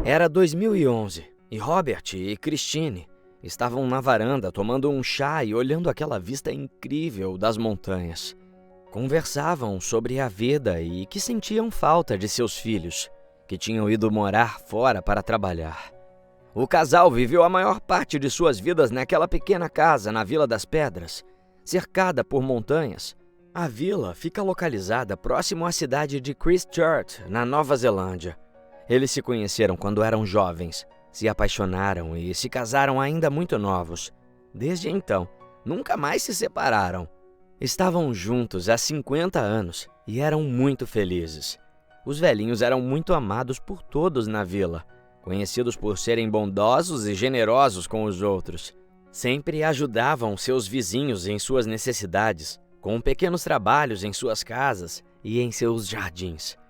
Era 2011 e Robert e Christine estavam na varanda tomando um chá e olhando aquela vista incrível das montanhas. Conversavam sobre a vida e que sentiam falta de seus filhos, que tinham ido morar fora para trabalhar. O casal viveu a maior parte de suas vidas naquela pequena casa na Vila das Pedras, cercada por montanhas. A vila fica localizada próximo à cidade de Christchurch, na Nova Zelândia. Eles se conheceram quando eram jovens, se apaixonaram e se casaram ainda muito novos. Desde então, nunca mais se separaram. Estavam juntos há 50 anos e eram muito felizes. Os velhinhos eram muito amados por todos na vila, conhecidos por serem bondosos e generosos com os outros. Sempre ajudavam seus vizinhos em suas necessidades, com pequenos trabalhos em suas casas e em seus jardins.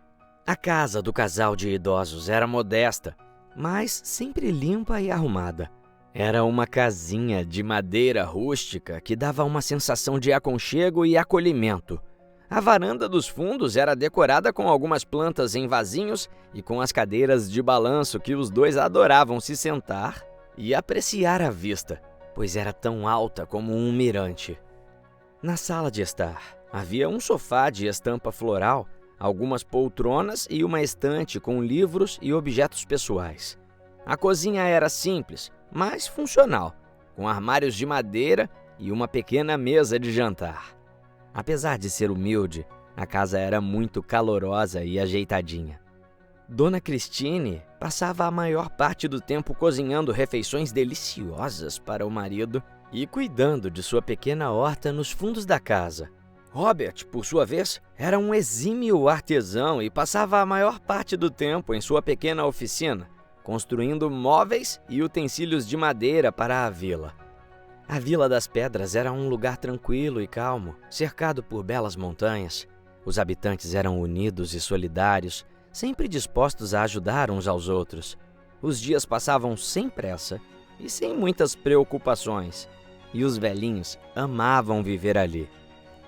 A casa do casal de idosos era modesta, mas sempre limpa e arrumada. Era uma casinha de madeira rústica que dava uma sensação de aconchego e acolhimento. A varanda dos fundos era decorada com algumas plantas em vasinhos e com as cadeiras de balanço que os dois adoravam se sentar e apreciar a vista, pois era tão alta como um mirante. Na sala de estar, havia um sofá de estampa floral, algumas poltronas e uma estante com livros e objetos pessoais. A cozinha era simples, mas funcional, com armários de madeira e uma pequena mesa de jantar. Apesar de ser humilde, a casa era muito calorosa e ajeitadinha. Dona Christine passava a maior parte do tempo cozinhando refeições deliciosas para o marido e cuidando de sua pequena horta nos fundos da casa. Robert, por sua vez, era um exímio artesão e passava a maior parte do tempo em sua pequena oficina, construindo móveis e utensílios de madeira para a vila. A Vila das Pedras era um lugar tranquilo e calmo, cercado por belas montanhas. Os habitantes eram unidos e solidários, sempre dispostos a ajudar uns aos outros. Os dias passavam sem pressa e sem muitas preocupações, e os velhinhos amavam viver ali.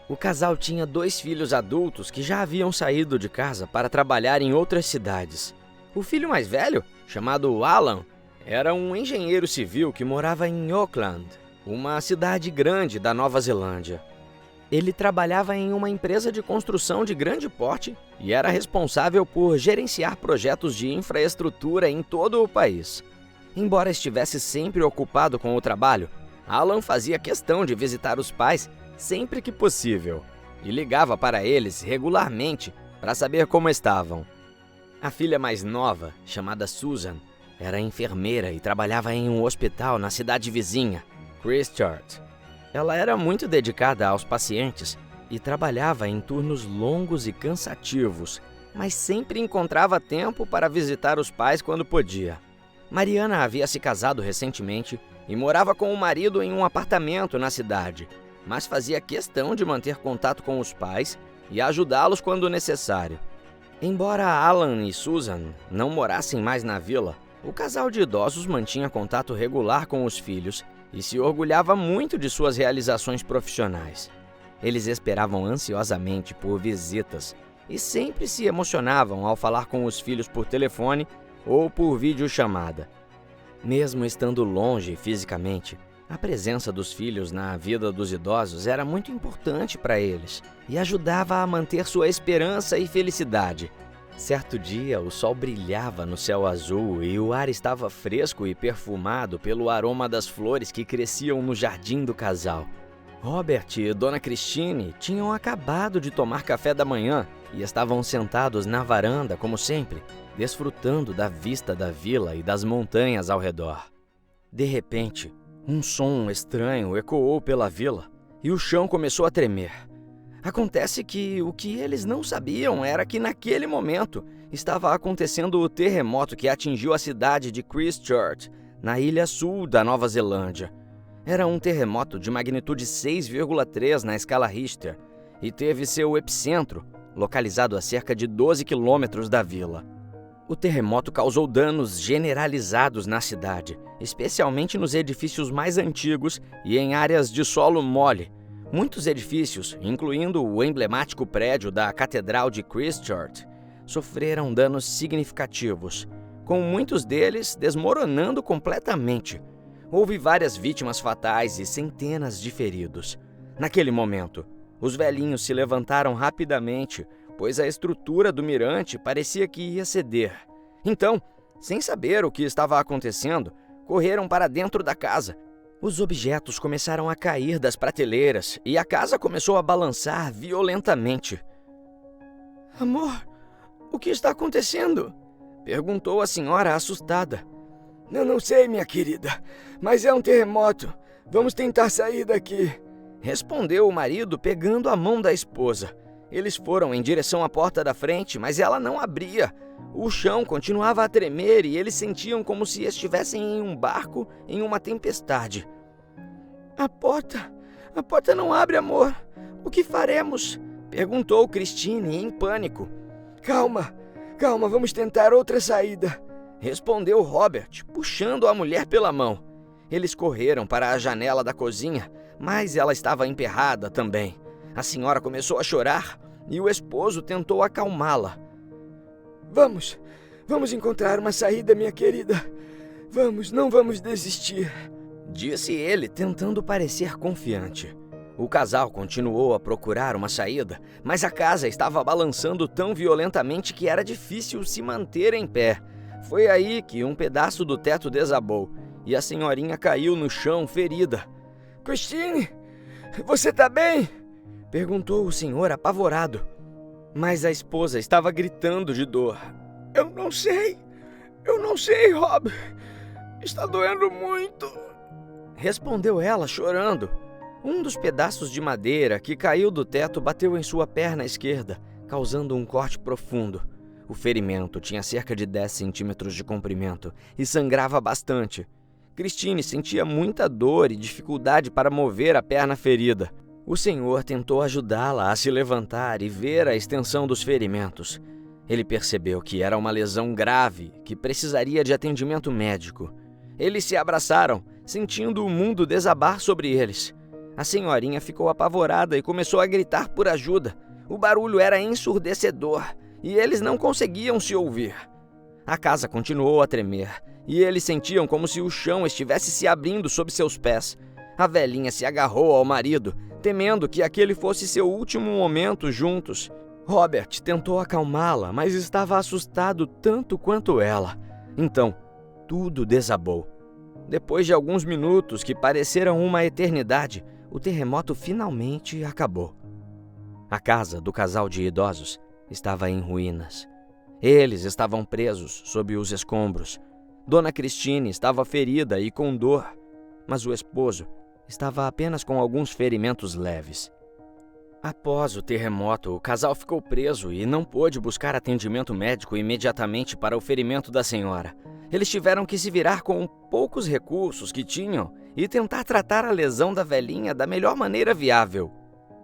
O casal tinha 2 filhos adultos que já haviam saído de casa para trabalhar em outras cidades. O filho mais velho, chamado Alan, era um engenheiro civil que morava em Auckland, uma cidade grande da Nova Zelândia. Ele trabalhava em uma empresa de construção de grande porte e era responsável por gerenciar projetos de infraestrutura em todo o país. Embora estivesse sempre ocupado com o trabalho, Alan fazia questão de visitar os pais sempre que possível e ligava para eles regularmente para saber como estavam. A filha mais nova, chamada Susan, era enfermeira e trabalhava em um hospital na cidade vizinha, Christchurch. Ela era muito dedicada aos pacientes e trabalhava em turnos longos e cansativos, mas sempre encontrava tempo para visitar os pais quando podia. Mariana havia se casado recentemente e morava com o marido em um apartamento na cidade, mas fazia questão de manter contato com os pais e ajudá-los quando necessário. Embora Alan e Susan não morassem mais na vila, o casal de idosos mantinha contato regular com os filhos e se orgulhava muito de suas realizações profissionais. Eles esperavam ansiosamente por visitas e sempre se emocionavam ao falar com os filhos por telefone ou por videochamada. Mesmo estando longe fisicamente, a presença dos filhos na vida dos idosos era muito importante para eles e ajudava a manter sua esperança e felicidade. Certo dia, o sol brilhava no céu azul e o ar estava fresco e perfumado pelo aroma das flores que cresciam no jardim do casal. Robert e Dona Christine tinham acabado de tomar café da manhã e estavam sentados na varanda, como sempre, desfrutando da vista da vila e das montanhas ao redor. De repente, um som estranho ecoou pela vila e o chão começou a tremer. Acontece que o que eles não sabiam era que naquele momento estava acontecendo o terremoto que atingiu a cidade de Christchurch, na ilha sul da Nova Zelândia. Era um terremoto de magnitude 6,3 na escala Richter e teve seu epicentro localizado a cerca de 12 quilômetros da vila. O terremoto causou danos generalizados na cidade, especialmente nos edifícios mais antigos e em áreas de solo mole. Muitos edifícios, incluindo o emblemático prédio da Catedral de Christchurch, sofreram danos significativos, com muitos deles desmoronando completamente. Houve várias vítimas fatais e centenas de feridos. Naquele momento, os velhinhos se levantaram rapidamente, pois a estrutura do mirante parecia que ia ceder. Então, sem saber o que estava acontecendo, correram para dentro da casa. Os objetos começaram a cair das prateleiras e a casa começou a balançar violentamente. "Amor, o que está acontecendo?" perguntou a senhora assustada. "Eu não sei, minha querida, mas é um terremoto. Vamos tentar sair daqui", respondeu o marido pegando a mão da esposa. Eles foram em direção à porta da frente, mas ela não abria. O chão continuava a tremer e eles sentiam como se estivessem em um barco em uma tempestade. A porta não abre, amor. O que faremos?" perguntou Christine em pânico. Calma, vamos tentar outra saída", respondeu Robert, puxando a mulher pela mão. Eles correram para a janela da cozinha, mas ela estava emperrada também. A senhora começou a chorar e o esposo tentou acalmá-la. Vamos encontrar uma saída, minha querida. Não vamos desistir", disse ele, tentando parecer confiante. O casal continuou a procurar uma saída, mas a casa estava balançando tão violentamente que era difícil se manter em pé. Foi aí que um pedaço do teto desabou e a senhorinha caiu no chão ferida. "Christine, você está bem?" perguntou o senhor apavorado. Mas a esposa estava gritando de dor. Eu não sei, Rob. Está doendo muito", respondeu ela chorando. Um dos pedaços de madeira que caiu do teto bateu em sua perna esquerda, causando um corte profundo. O ferimento tinha cerca de 10 centímetros de comprimento e sangrava bastante. Christine sentia muita dor e dificuldade para mover a perna ferida. O senhor tentou ajudá-la a se levantar e ver a extensão dos ferimentos. Ele percebeu que era uma lesão grave que precisaria de atendimento médico. Eles se abraçaram, sentindo o mundo desabar sobre eles. A senhorinha ficou apavorada e começou a gritar por ajuda. O barulho era ensurdecedor e eles não conseguiam se ouvir. A casa continuou a tremer e eles sentiam como se o chão estivesse se abrindo sob seus pés. A velhinha se agarrou ao marido, temendo que aquele fosse seu último momento juntos. Robert tentou acalmá-la, mas estava assustado tanto quanto ela. Então, tudo desabou. Depois de alguns minutos que pareceram uma eternidade, o terremoto finalmente acabou. A casa do casal de idosos estava em ruínas. Eles estavam presos sob os escombros. Dona Christine estava ferida e com dor, mas o esposo estava apenas com alguns ferimentos leves. Após o terremoto, o casal ficou preso e não pôde buscar atendimento médico imediatamente para o ferimento da senhora. Eles tiveram que se virar com poucos recursos que tinham e tentar tratar a lesão da velhinha da melhor maneira viável.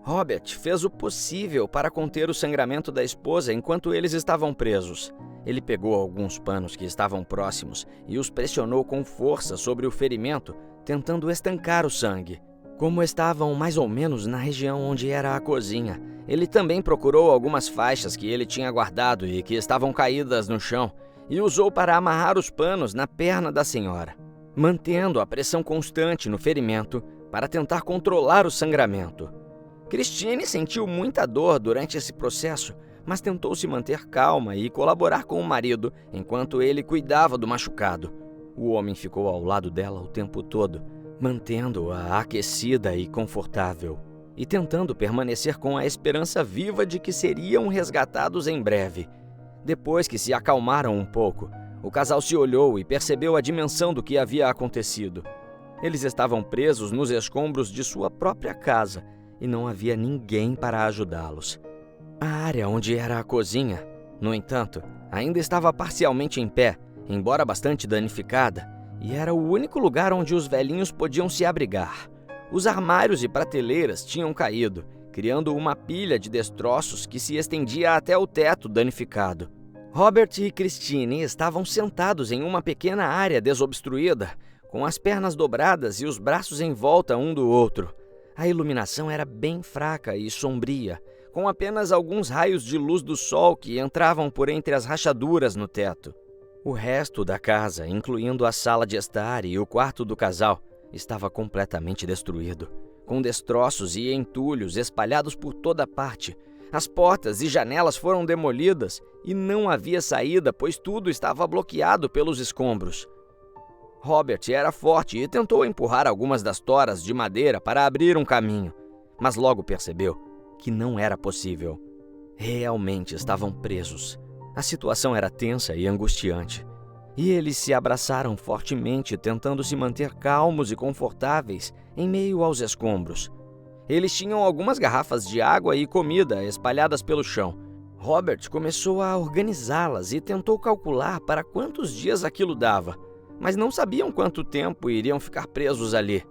Robert fez o possível para conter o sangramento da esposa enquanto eles estavam presos. Ele pegou alguns panos que estavam próximos e os pressionou com força sobre o ferimento, tentando estancar o sangue. Como estavam mais ou menos na região onde era a cozinha, ele também procurou algumas faixas que ele tinha guardado e que estavam caídas no chão e usou para amarrar os panos na perna da senhora, mantendo a pressão constante no ferimento para tentar controlar o sangramento. Christine sentiu muita dor durante esse processo, mas tentou se manter calma e colaborar com o marido enquanto ele cuidava do machucado. O homem ficou ao lado dela o tempo todo, mantendo-a aquecida e confortável, e tentando permanecer com a esperança viva de que seriam resgatados em breve. Depois que se acalmaram um pouco, o casal se olhou e percebeu a dimensão do que havia acontecido. Eles estavam presos nos escombros de sua própria casa e não havia ninguém para ajudá-los. A área onde era a cozinha, no entanto, ainda estava parcialmente em pé, embora bastante danificada, e era o único lugar onde os velhinhos podiam se abrigar. Os armários e prateleiras tinham caído, criando uma pilha de destroços que se estendia até o teto danificado. Robert e Christine estavam sentados em uma pequena área desobstruída, com as pernas dobradas e os braços em volta um do outro. A iluminação era bem fraca e sombria, com apenas alguns raios de luz do sol que entravam por entre as rachaduras no teto. O resto da casa, incluindo a sala de estar e o quarto do casal, estava completamente destruído, com destroços e entulhos espalhados por toda parte. As portas e janelas foram demolidas e não havia saída, pois tudo estava bloqueado pelos escombros. Robert era forte e tentou empurrar algumas das toras de madeira para abrir um caminho, mas logo percebeu que não era possível. Realmente estavam presos. A situação era tensa e angustiante, e eles se abraçaram fortemente, tentando se manter calmos e confortáveis em meio aos escombros. Eles tinham algumas garrafas de água e comida espalhadas pelo chão. Robert começou a organizá-las e tentou calcular para quantos dias aquilo dava, mas não sabiam quanto tempo iriam ficar presos ali.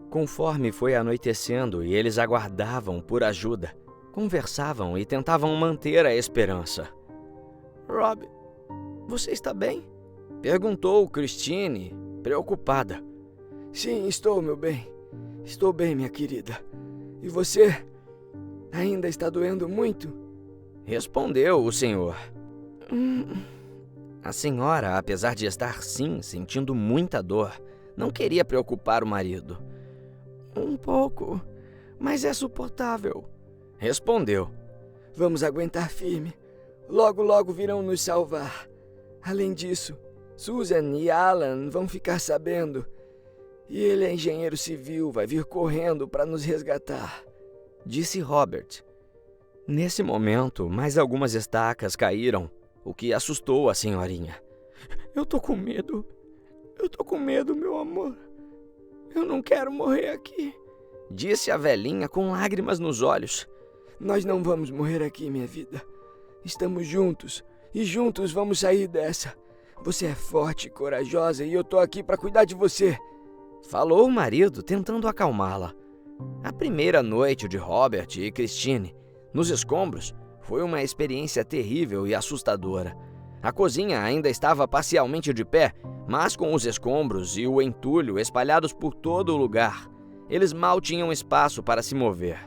Conforme foi anoitecendo e eles aguardavam por ajuda, conversavam e tentavam manter a esperança. "Rob, você está bem?" perguntou Christine, preocupada. "Sim, estou, meu bem. Estou bem, minha querida. E você? Ainda está doendo muito?" respondeu o senhor. A senhora, apesar de estar sim sentindo muita dor, não queria preocupar o marido. "Um pouco, mas é suportável", respondeu. "Vamos aguentar firme. Logo, logo virão nos salvar. Além disso, Susan e Alan vão ficar sabendo. E ele é engenheiro civil, vai vir correndo para nos resgatar", disse Robert. Nesse momento, mais algumas estacas caíram, o que assustou a senhorinha. Eu tô com medo, meu amor. Eu não quero morrer aqui", disse a velhinha com lágrimas nos olhos. "Nós não vamos morrer aqui, minha vida. Estamos juntos e juntos vamos sair dessa. Você é forte e corajosa e eu tô aqui para cuidar de você", falou o marido, tentando acalmá-la. A primeira noite de Robert e Christine nos escombros foi uma experiência terrível e assustadora. A cozinha ainda estava parcialmente de pé, mas com os escombros e o entulho espalhados por todo o lugar, eles mal tinham espaço para se mover.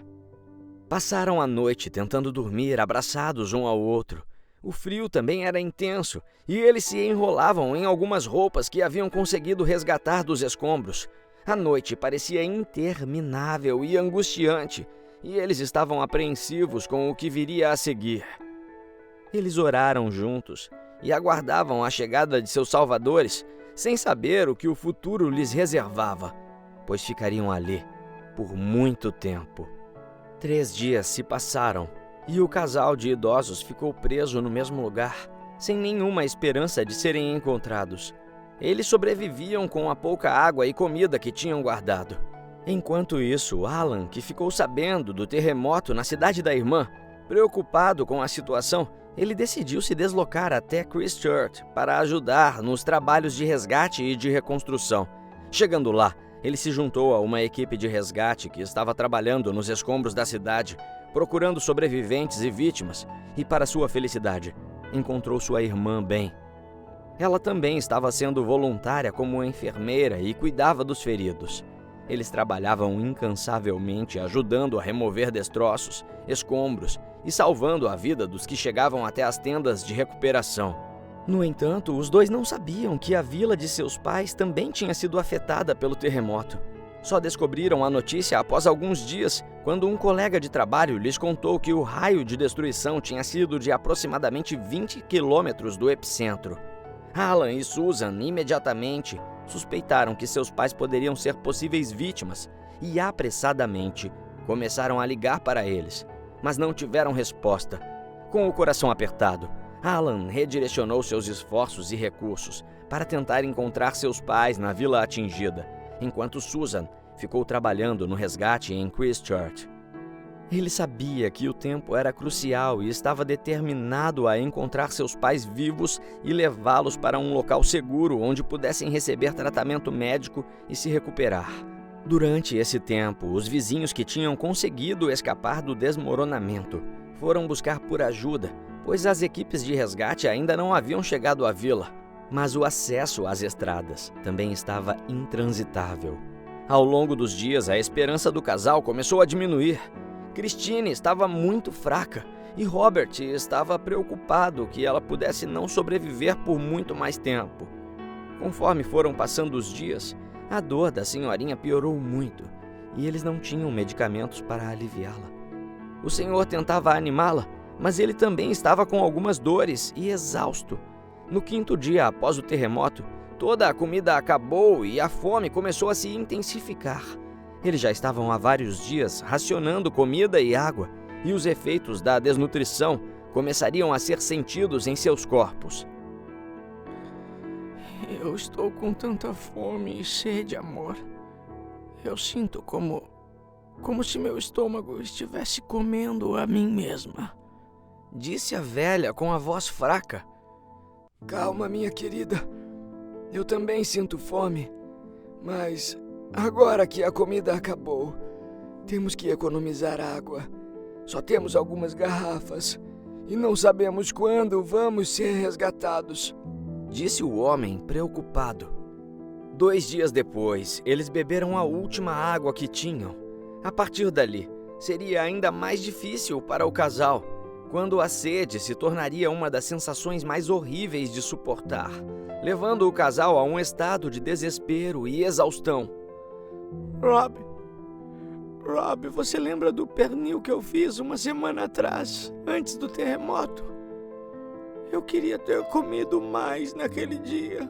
Passaram a noite tentando dormir abraçados um ao outro. O frio também era intenso e eles se enrolavam em algumas roupas que haviam conseguido resgatar dos escombros. A noite parecia interminável e angustiante, e eles estavam apreensivos com o que viria a seguir. Eles oraram juntos e aguardavam a chegada de seus salvadores, sem saber o que o futuro lhes reservava, pois ficariam ali por muito tempo. 3 dias se passaram e o casal de idosos ficou preso no mesmo lugar, sem nenhuma esperança de serem encontrados. Eles sobreviviam com a pouca água e comida que tinham guardado. Enquanto isso, Alan, que ficou sabendo do terremoto na cidade da irmã, preocupado com a situação, ele decidiu se deslocar até Christchurch para ajudar nos trabalhos de resgate e de reconstrução. Chegando lá, ele se juntou a uma equipe de resgate que estava trabalhando nos escombros da cidade, procurando sobreviventes e vítimas, e para sua felicidade, encontrou sua irmã bem. Ela também estava sendo voluntária como enfermeira e cuidava dos feridos. Eles trabalhavam incansavelmente ajudando a remover destroços, escombros e salvando a vida dos que chegavam até as tendas de recuperação. No entanto, os dois não sabiam que a vila de seus pais também tinha sido afetada pelo terremoto. Só descobriram a notícia após alguns dias, quando um colega de trabalho lhes contou que o raio de destruição tinha sido de aproximadamente 20 quilômetros do epicentro. Alan e Susan imediatamente suspeitaram que seus pais poderiam ser possíveis vítimas e apressadamente começaram a ligar para eles, mas não tiveram resposta. Com o coração apertado, Alan redirecionou seus esforços e recursos para tentar encontrar seus pais na vila atingida, enquanto Susan ficou trabalhando no resgate em Christchurch. Ele sabia que o tempo era crucial e estava determinado a encontrar seus pais vivos e levá-los para um local seguro onde pudessem receber tratamento médico e se recuperar. Durante esse tempo, os vizinhos que tinham conseguido escapar do desmoronamento foram buscar por ajuda, pois as equipes de resgate ainda não haviam chegado à vila, mas o acesso às estradas também estava intransitável. Ao longo dos dias, a esperança do casal começou a diminuir. Christine estava muito fraca e Robert estava preocupado que ela pudesse não sobreviver por muito mais tempo. Conforme foram passando os dias, a dor da senhorinha piorou muito e eles não tinham medicamentos para aliviá-la. O senhor tentava animá-la, mas ele também estava com algumas dores e exausto. No 5º dia após o terremoto, toda a comida acabou e a fome começou a se intensificar. Eles já estavam há vários dias racionando comida e água, e os efeitos da desnutrição começariam a ser sentidos em seus corpos. Eu estou com tanta fome e sede, amor. Eu sinto como se meu estômago estivesse comendo a mim mesma, disse a velha com a voz fraca. Calma, minha querida. Eu também sinto fome, mas agora que a comida acabou, temos que economizar água. Só temos algumas garrafas e não sabemos quando vamos ser resgatados, disse o homem preocupado. 2 dias depois, eles beberam a última água que tinham. A partir dali, seria ainda mais difícil para o casal, quando a sede se tornaria uma das sensações mais horríveis de suportar, levando o casal a um estado de desespero e exaustão. Rob, você lembra do pernil que eu fiz uma semana atrás, antes do terremoto? Eu queria ter comido mais naquele dia.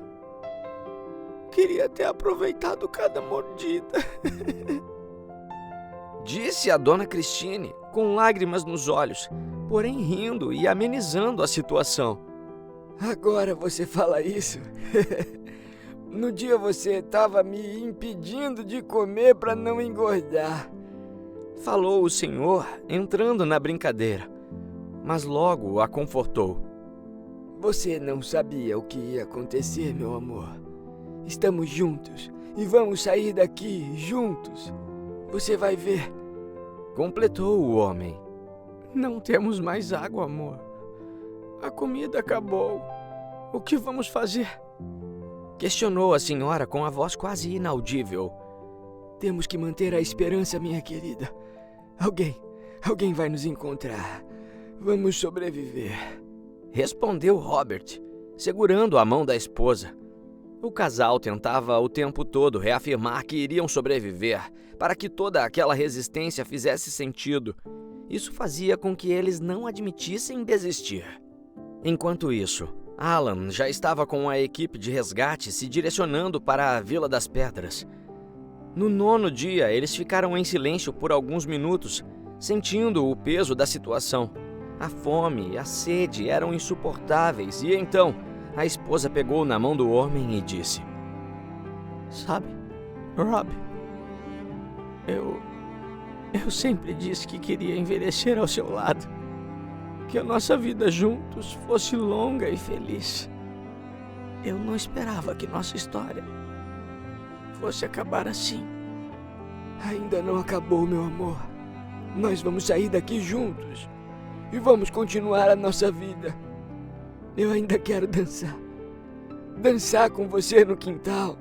Queria ter aproveitado cada mordida. Disse a dona Christine, com lágrimas nos olhos, porém rindo e amenizando a situação. Agora você fala isso? No dia você estava me impedindo de comer para não engordar, falou o senhor, entrando na brincadeira, mas logo a confortou. Você não sabia o que ia acontecer, meu amor. Estamos juntos e vamos sair daqui juntos. Você vai ver, completou o homem. Não temos mais água, amor. A comida acabou. O que vamos fazer? Questionou a senhora com a voz quase inaudível. Temos que manter a esperança, minha querida. Alguém vai nos encontrar. Vamos sobreviver, respondeu Robert, segurando a mão da esposa. O casal tentava o tempo todo reafirmar que iriam sobreviver, para que toda aquela resistência fizesse sentido. Isso fazia com que eles não admitissem desistir. Enquanto isso, Alan já estava com a equipe de resgate se direcionando para a Vila das Pedras. No 9º dia, eles ficaram em silêncio por alguns minutos, sentindo o peso da situação. A fome e a sede eram insuportáveis e então a esposa pegou na mão do homem e disse: Sabe, Rob, eu sempre disse que queria envelhecer ao seu lado, que a nossa vida juntos fosse longa e feliz. Eu não esperava que nossa história fosse acabar assim. Ainda não acabou, meu amor. Nós vamos sair daqui juntos e vamos continuar a nossa vida. Eu ainda quero dançar. Dançar com você no quintal.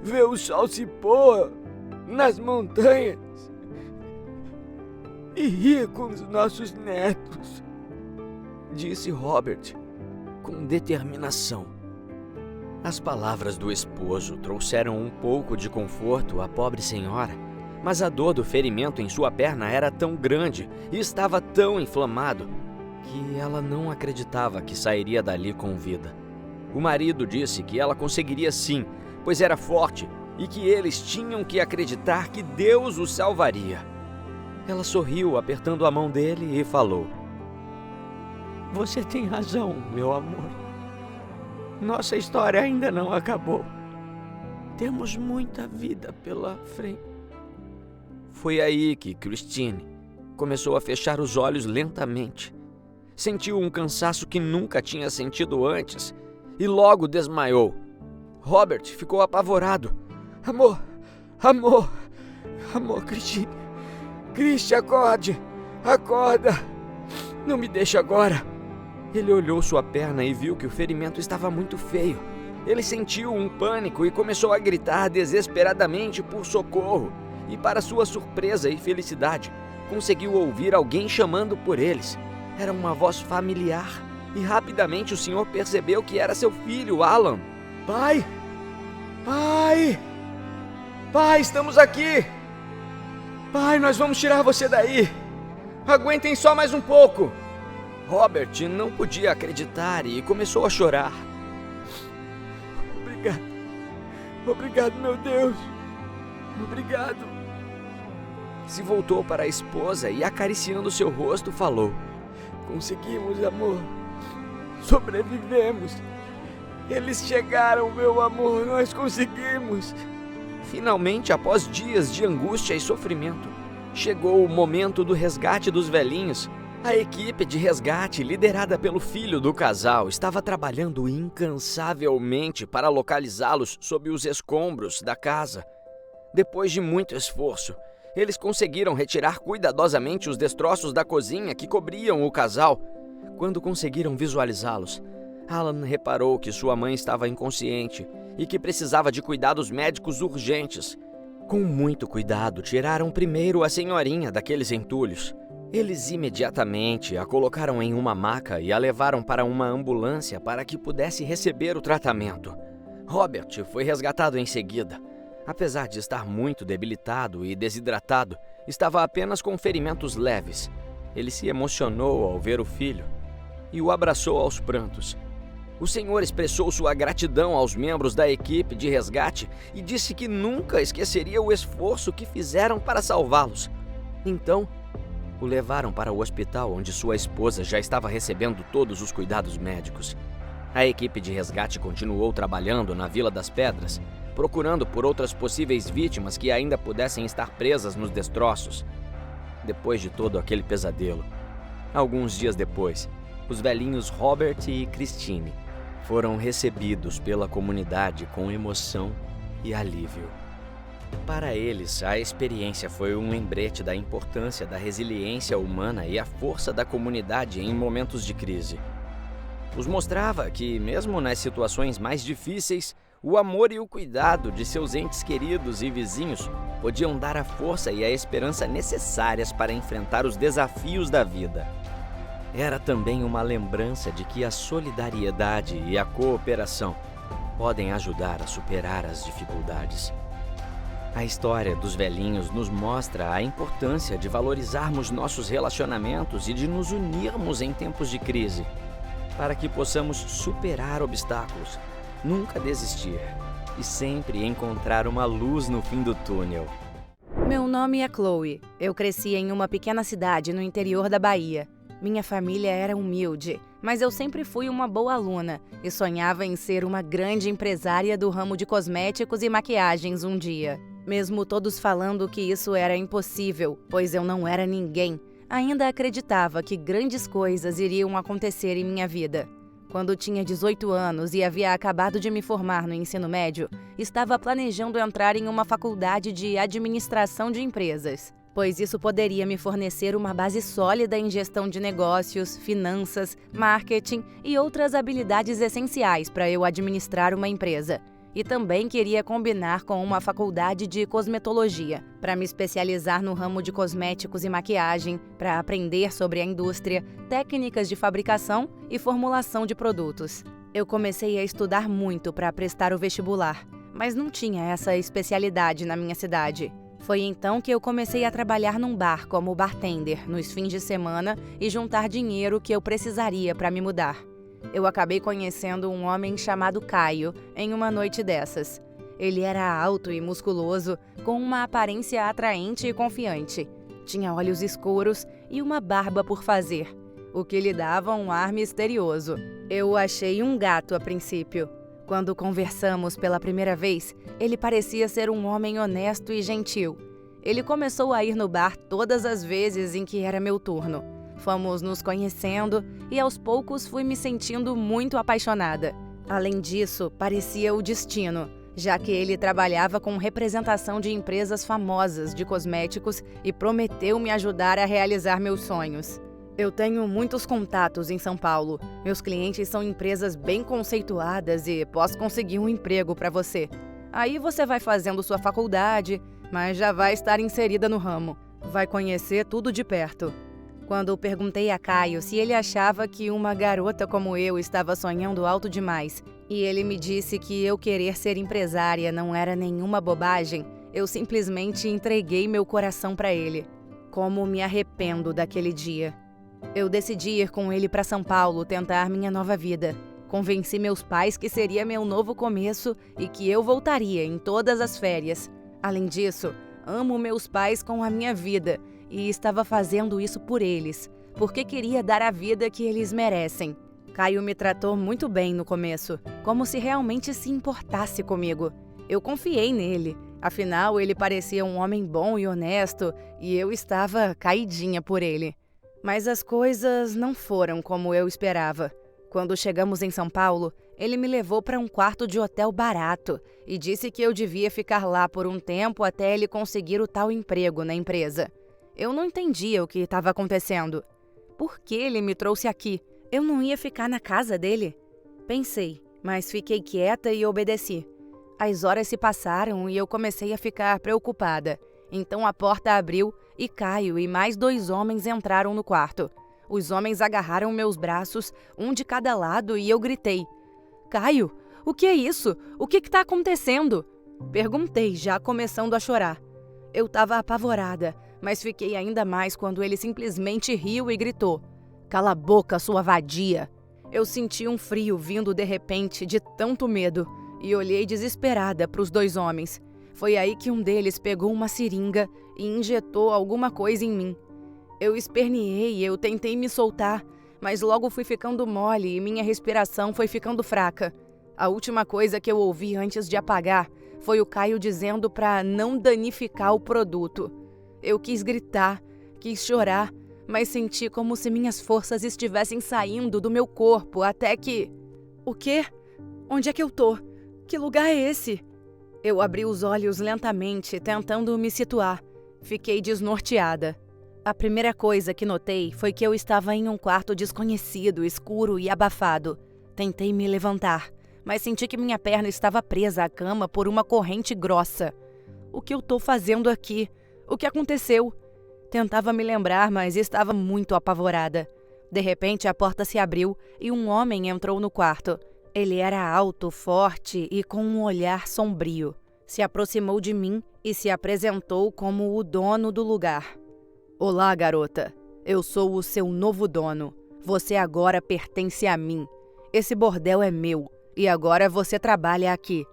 Ver o sol se pôr nas montanhas. E rir com os nossos netos, disse Robert, com determinação. As palavras do esposo trouxeram um pouco de conforto à pobre senhora, mas a dor do ferimento em sua perna era tão grande e estava tão inflamado que ela não acreditava que sairia dali com vida. O marido disse que ela conseguiria sim, pois era forte e que eles tinham que acreditar que Deus o salvaria. Ela sorriu, apertando a mão dele e falou: Você tem razão, meu amor. Nossa história ainda não acabou. Temos muita vida pela frente. Foi aí que Christine começou a fechar os olhos lentamente. Sentiu um cansaço que nunca tinha sentido antes e logo desmaiou. Robert ficou apavorado. Amor, Christine. Christy, acorde! Acorda! Não me deixe agora! Ele olhou sua perna e viu que o ferimento estava muito feio. Ele sentiu um pânico e começou a gritar desesperadamente por socorro. E para sua surpresa e felicidade, conseguiu ouvir alguém chamando por eles. Era uma voz familiar e rapidamente o senhor percebeu que era seu filho, Alan. Pai! Pai! Pai, estamos aqui! Pai, nós vamos tirar você daí! Aguentem só mais um pouco! Robert não podia acreditar e começou a chorar. Obrigado. Obrigado, meu Deus. Obrigado. Se voltou para a esposa e, acariciando seu rosto, falou: Conseguimos, amor. Sobrevivemos. Eles chegaram, meu amor. Nós conseguimos. Finalmente, após dias de angústia e sofrimento, chegou o momento do resgate dos velhinhos. A equipe de resgate, liderada pelo filho do casal, estava trabalhando incansavelmente para localizá-los sob os escombros da casa. Depois de muito esforço, eles conseguiram retirar cuidadosamente os destroços da cozinha que cobriam o casal. Quando conseguiram visualizá-los, Alan reparou que sua mãe estava inconsciente e que precisava de cuidados médicos urgentes. Com muito cuidado, tiraram primeiro a senhorinha daqueles entulhos. Eles imediatamente a colocaram em uma maca e a levaram para uma ambulância para que pudesse receber o tratamento. Robert foi resgatado em seguida. Apesar de estar muito debilitado e desidratado, estava apenas com ferimentos leves. Ele se emocionou ao ver o filho e o abraçou aos prantos. O senhor expressou sua gratidão aos membros da equipe de resgate e disse que nunca esqueceria o esforço que fizeram para salvá-los. Então, o levaram para o hospital onde sua esposa já estava recebendo todos os cuidados médicos. A equipe de resgate continuou trabalhando na Vila das Pedras, procurando por outras possíveis vítimas que ainda pudessem estar presas nos destroços. Depois de todo aquele pesadelo, alguns dias depois, os velhinhos Robert e Christine foram recebidos pela comunidade com emoção e alívio. Para eles, a experiência foi um lembrete da importância da resiliência humana e a força da comunidade em momentos de crise. Os mostrava que, mesmo nas situações mais difíceis, o amor e o cuidado de seus entes queridos e vizinhos podiam dar a força e a esperança necessárias para enfrentar os desafios da vida. Era também uma lembrança de que a solidariedade e a cooperação podem ajudar a superar as dificuldades. A história dos velhinhos nos mostra a importância de valorizarmos nossos relacionamentos e de nos unirmos em tempos de crise, para que possamos superar obstáculos, nunca desistir e sempre encontrar uma luz no fim do túnel. Meu nome é Chloe. Eu cresci em uma pequena cidade no interior da Bahia. Minha família era humilde, mas eu sempre fui uma boa aluna e sonhava em ser uma grande empresária do ramo de cosméticos e maquiagens um dia. Mesmo todos falando que isso era impossível, pois eu não era ninguém, ainda acreditava que grandes coisas iriam acontecer em minha vida. Quando tinha 18 anos e havia acabado de me formar no ensino médio, estava planejando entrar em uma faculdade de administração de empresas, pois isso poderia me fornecer uma base sólida em gestão de negócios, finanças, marketing e outras habilidades essenciais para eu administrar uma empresa. E também queria combinar com uma faculdade de cosmetologia, para me especializar no ramo de cosméticos e maquiagem, para aprender sobre a indústria, técnicas de fabricação e formulação de produtos. Eu comecei a estudar muito para prestar o vestibular, mas não tinha essa especialidade na minha cidade. Foi então que eu comecei a trabalhar num bar como bartender nos fins de semana e juntar dinheiro que eu precisaria para me mudar. Eu acabei conhecendo um homem chamado Caio em uma noite dessas. Ele era alto e musculoso, com uma aparência atraente e confiante. Tinha olhos escuros e uma barba por fazer, o que lhe dava um ar misterioso. Eu o achei um gato a princípio. Quando conversamos pela primeira vez, ele parecia ser um homem honesto e gentil. Ele começou a ir no bar todas as vezes em que era meu turno. Fomos nos conhecendo e aos poucos fui me sentindo muito apaixonada. Além disso, parecia o destino, já que ele trabalhava com representação de empresas famosas de cosméticos e prometeu me ajudar a realizar meus sonhos. Eu tenho muitos contatos em São Paulo. Meus clientes são empresas bem conceituadas e posso conseguir um emprego para você. Aí você vai fazendo sua faculdade, mas já vai estar inserida no ramo. Vai conhecer tudo de perto. Quando perguntei a Caio se ele achava que uma garota como eu estava sonhando alto demais, e ele me disse que eu querer ser empresária não era nenhuma bobagem, eu simplesmente entreguei meu coração para ele. Como me arrependo daquele dia. Eu decidi ir com ele para São Paulo tentar minha nova vida. Convenci meus pais que seria meu novo começo e que eu voltaria em todas as férias. Além disso, amo meus pais com a minha vida e estava fazendo isso por eles, porque queria dar a vida que eles merecem. Caio me tratou muito bem no começo, como se realmente se importasse comigo. Eu confiei nele, afinal ele parecia um homem bom e honesto e eu estava caidinha por ele. Mas as coisas não foram como eu esperava. Quando chegamos em São Paulo, ele me levou para um quarto de hotel barato e disse que eu devia ficar lá por um tempo até ele conseguir o tal emprego na empresa. Eu não entendia o que estava acontecendo. Por que ele me trouxe aqui? Eu não ia ficar na casa dele? Pensei, mas fiquei quieta e obedeci. As horas se passaram e eu comecei a ficar preocupada. Então a porta abriu e Caio e mais 2 homens entraram no quarto. Os homens agarraram meus braços, um de cada lado, e eu gritei. Caio, o que é isso? O que está acontecendo? Perguntei, já começando a chorar. Eu estava apavorada, mas fiquei ainda mais quando ele simplesmente riu e gritou. Cala a boca, sua vadia! Eu senti um frio vindo de repente de tanto medo e olhei desesperada para os 2 homens. Foi aí que um deles pegou uma seringa e injetou alguma coisa em mim. Eu esperneei e eu tentei me soltar, mas logo fui ficando mole e minha respiração foi ficando fraca. A última coisa que eu ouvi antes de apagar foi o Caio dizendo para não danificar o produto. Eu quis gritar, quis chorar, mas senti como se minhas forças estivessem saindo do meu corpo até que... O quê? Onde é que eu tô? Que lugar é esse? Eu abri os olhos lentamente, tentando me situar. Fiquei desnorteada. A primeira coisa que notei foi que eu estava em um quarto desconhecido, escuro e abafado. Tentei me levantar, mas senti que minha perna estava presa à cama por uma corrente grossa. O que eu tô fazendo aqui? O que aconteceu? Tentava me lembrar, mas estava muito apavorada. De repente, a porta se abriu e um homem entrou no quarto. Ele era alto, forte e com um olhar sombrio. Se aproximou de mim e se apresentou como o dono do lugar. Olá, garota. Eu sou o seu novo dono. Você agora pertence a mim. Esse bordel é meu e agora você trabalha aqui.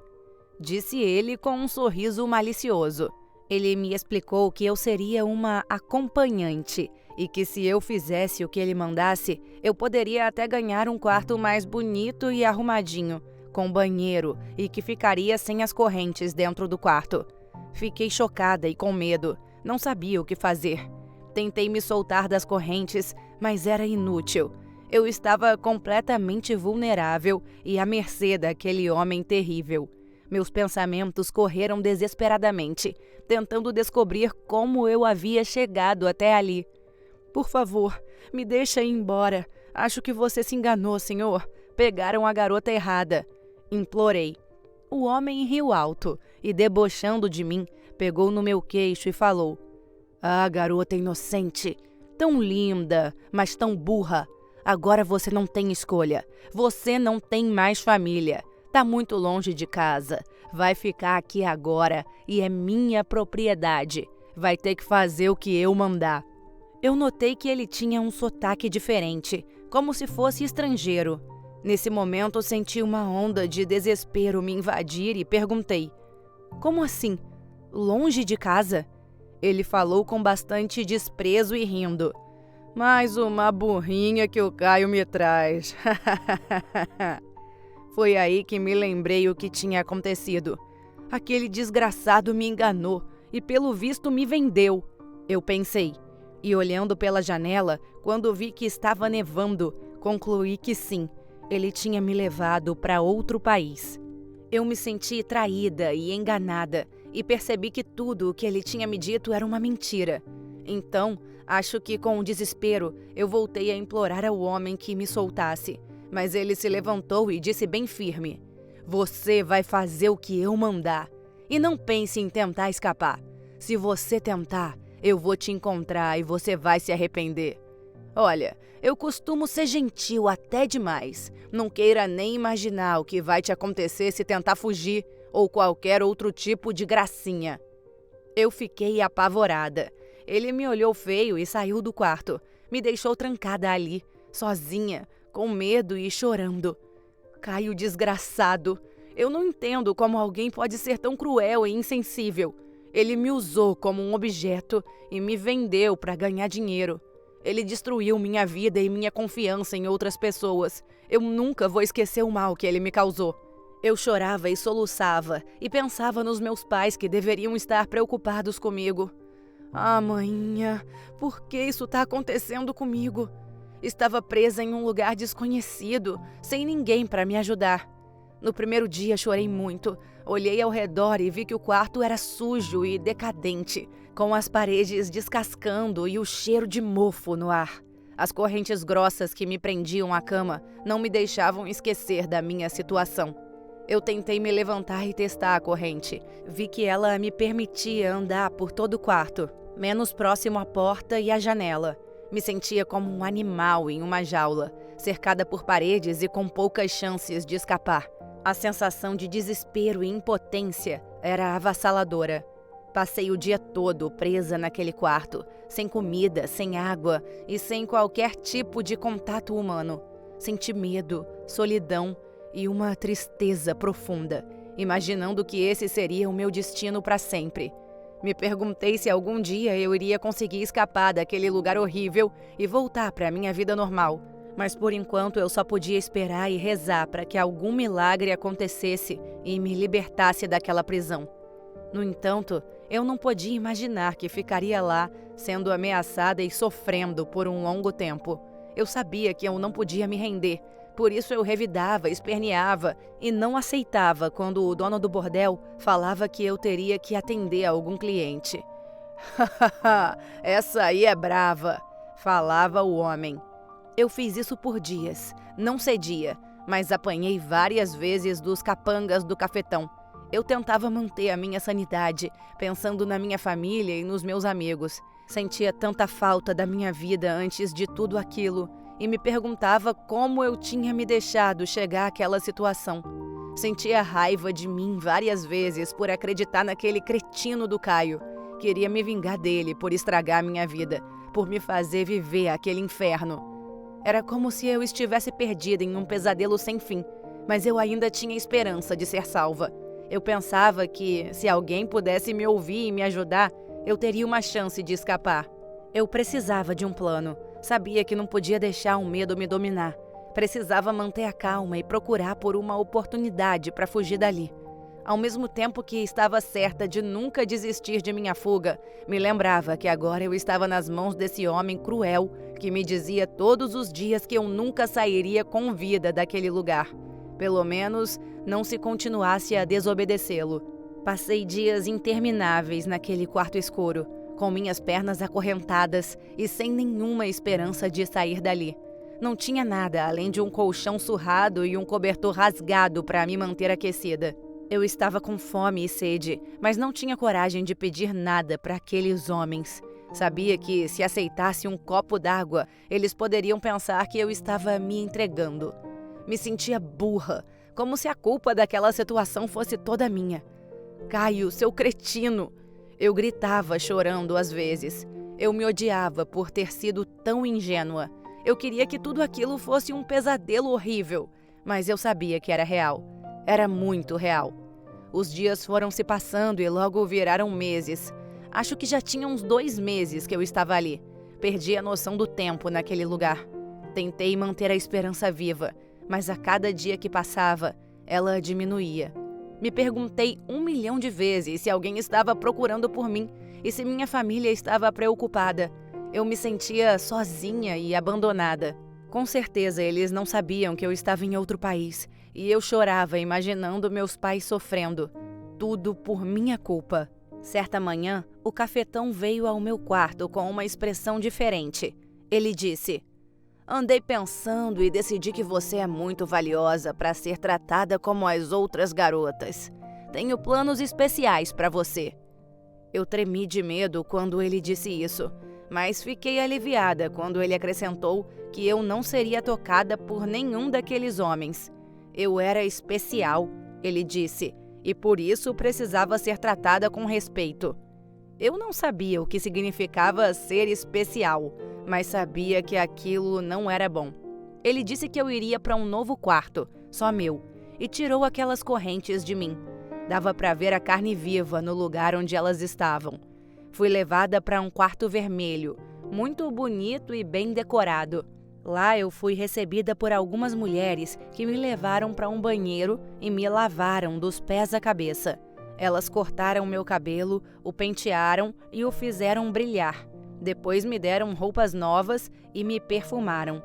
Disse ele com um sorriso malicioso. Ele me explicou que eu seria uma acompanhante e que se eu fizesse o que ele mandasse, eu poderia até ganhar um quarto mais bonito e arrumadinho, com banheiro e que ficaria sem as correntes dentro do quarto. Fiquei chocada e com medo. Não sabia o que fazer. Tentei me soltar das correntes, mas era inútil. Eu estava completamente vulnerável e à mercê daquele homem terrível. Meus pensamentos correram desesperadamente, tentando descobrir como eu havia chegado até ali. Por favor, me deixa ir embora. Acho que você se enganou, senhor. Pegaram a garota errada. Implorei. O homem riu alto e, debochando de mim, pegou no meu queixo e falou: Ah, garota inocente, tão linda, mas tão burra. Agora você não tem escolha. Você não tem mais família. Tá muito longe de casa. Vai ficar aqui agora e é minha propriedade. Vai ter que fazer o que eu mandar. Eu notei que ele tinha um sotaque diferente, como se fosse estrangeiro. Nesse momento, senti uma onda de desespero me invadir e perguntei: Como assim? Longe de casa? Ele falou com bastante desprezo e rindo. Mais uma burrinha que o Caio me traz. Foi aí que me lembrei o que tinha acontecido. Aquele desgraçado me enganou e, pelo visto, me vendeu. Eu pensei. E olhando pela janela, quando vi que estava nevando, concluí que sim, ele tinha me levado para outro país. Eu me senti traída e enganada e percebi que tudo o que ele tinha me dito era uma mentira. Então, acho que com o desespero, eu voltei a implorar ao homem que me soltasse. Mas ele se levantou e disse bem firme: Você vai fazer o que eu mandar. E não pense em tentar escapar. Se você tentar, eu vou te encontrar e você vai se arrepender. Olha, eu costumo ser gentil até demais. Não queira nem imaginar o que vai te acontecer se tentar fugir ou qualquer outro tipo de gracinha. Eu fiquei apavorada. Ele me olhou feio e saiu do quarto. Me deixou trancada ali, sozinha, com medo e chorando. Caio desgraçado. Eu não entendo como alguém pode ser tão cruel e insensível. Ele me usou como um objeto e me vendeu para ganhar dinheiro. Ele destruiu minha vida e minha confiança em outras pessoas. Eu nunca vou esquecer o mal que ele me causou. Eu chorava e soluçava e pensava nos meus pais que deveriam estar preocupados comigo. Ah, maninha, por que isso está acontecendo comigo? Estava presa em um lugar desconhecido, sem ninguém para me ajudar. No primeiro dia chorei muito. Olhei ao redor e vi que o quarto era sujo e decadente, com as paredes descascando e o cheiro de mofo no ar. As correntes grossas que me prendiam à cama não me deixavam esquecer da minha situação. Eu tentei me levantar e testar a corrente. Vi que ela me permitia andar por todo o quarto, menos próximo à porta e à janela. Me sentia como um animal em uma jaula, cercada por paredes e com poucas chances de escapar. A sensação de desespero e impotência era avassaladora. Passei o dia todo presa naquele quarto, sem comida, sem água e sem qualquer tipo de contato humano. Senti medo, solidão e uma tristeza profunda, imaginando que esse seria o meu destino para sempre. Me perguntei se algum dia eu iria conseguir escapar daquele lugar horrível e voltar para a minha vida normal. Mas por enquanto eu só podia esperar e rezar para que algum milagre acontecesse e me libertasse daquela prisão. No entanto, eu não podia imaginar que ficaria lá, sendo ameaçada e sofrendo por um longo tempo. Eu sabia que eu não podia me render, por isso eu revidava, esperneava e não aceitava quando o dono do bordel falava que eu teria que atender a algum cliente. "Hahaha, essa aí é brava", falava o homem. Eu fiz isso por dias, não cedia, mas apanhei várias vezes dos capangas do cafetão. Eu tentava manter a minha sanidade, pensando na minha família e nos meus amigos. Sentia tanta falta da minha vida antes de tudo aquilo e me perguntava como eu tinha me deixado chegar àquela situação. Sentia raiva de mim várias vezes por acreditar naquele cretino do Caio. Queria me vingar dele por estragar minha vida, por me fazer viver aquele inferno. Era como se eu estivesse perdida em um pesadelo sem fim, mas eu ainda tinha esperança de ser salva. Eu pensava que, se alguém pudesse me ouvir e me ajudar, eu teria uma chance de escapar. Eu precisava de um plano. Sabia que não podia deixar o medo me dominar. Precisava manter a calma e procurar por uma oportunidade para fugir dali. Ao mesmo tempo que estava certa de nunca desistir de minha fuga, me lembrava que agora eu estava nas mãos desse homem cruel que me dizia todos os dias que eu nunca sairia com vida daquele lugar. Pelo menos, não se continuasse a desobedecê-lo. Passei dias intermináveis naquele quarto escuro, com minhas pernas acorrentadas e sem nenhuma esperança de sair dali. Não tinha nada além de um colchão surrado e um cobertor rasgado para me manter aquecida. Eu estava com fome e sede, mas não tinha coragem de pedir nada para aqueles homens. Sabia que, se aceitasse um copo d'água, eles poderiam pensar que eu estava me entregando. Me sentia burra, como se a culpa daquela situação fosse toda minha. "Caio, seu cretino!" Eu gritava, chorando às vezes. Eu me odiava por ter sido tão ingênua. Eu queria que tudo aquilo fosse um pesadelo horrível, mas eu sabia que era real. Era muito real. Os dias foram se passando e logo viraram meses. Acho que já tinha uns 2 meses que eu estava ali. Perdi a noção do tempo naquele lugar. Tentei manter a esperança viva, mas a cada dia que passava, ela diminuía. Me perguntei 1 milhão de vezes se alguém estava procurando por mim e se minha família estava preocupada. Eu me sentia sozinha e abandonada. Com certeza eles não sabiam que eu estava em outro país e eu chorava imaginando meus pais sofrendo. Tudo por minha culpa. Certa manhã, o cafetão veio ao meu quarto com uma expressão diferente. Ele disse: "Andei pensando e decidi que você é muito valiosa para ser tratada como as outras garotas. Tenho planos especiais para você." Eu tremi de medo quando ele disse isso, mas fiquei aliviada quando ele acrescentou que eu não seria tocada por nenhum daqueles homens. Eu era especial, ele disse, e por isso precisava ser tratada com respeito. Eu não sabia o que significava ser especial, mas sabia que aquilo não era bom. Ele disse que eu iria para um novo quarto, só meu, e tirou aquelas correntes de mim. Dava para ver a carne viva no lugar onde elas estavam. Fui levada para um quarto vermelho, muito bonito e bem decorado. Lá eu fui recebida por algumas mulheres que me levaram para um banheiro e me lavaram dos pés à cabeça. Elas cortaram meu cabelo, o pentearam e o fizeram brilhar. Depois me deram roupas novas e me perfumaram.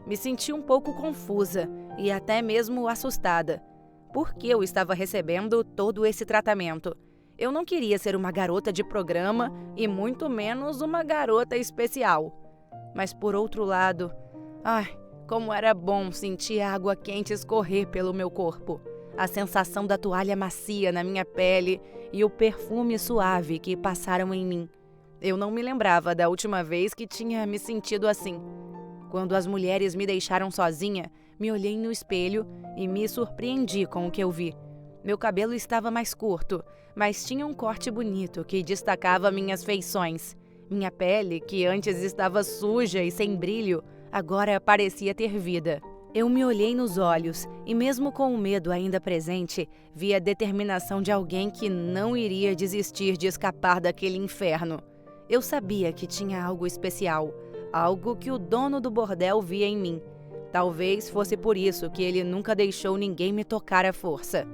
Me senti um pouco confusa e até mesmo assustada. Por que eu estava recebendo todo esse tratamento? Eu não queria ser uma garota de programa e muito menos uma garota especial. Mas por outro lado, como era bom sentir a água quente escorrer pelo meu corpo. A sensação da toalha macia na minha pele e o perfume suave que passaram em mim. Eu não me lembrava da última vez que tinha me sentido assim. Quando as mulheres me deixaram sozinha, me olhei no espelho e me surpreendi com o que eu vi. Meu cabelo estava mais curto, mas tinha um corte bonito que destacava minhas feições. Minha pele, que antes estava suja e sem brilho, agora parecia ter vida. Eu me olhei nos olhos e, mesmo com o medo ainda presente, vi a determinação de alguém que não iria desistir de escapar daquele inferno. Eu sabia que tinha algo especial, algo que o dono do bordel via em mim. Talvez fosse por isso que ele nunca deixou ninguém me tocar à força.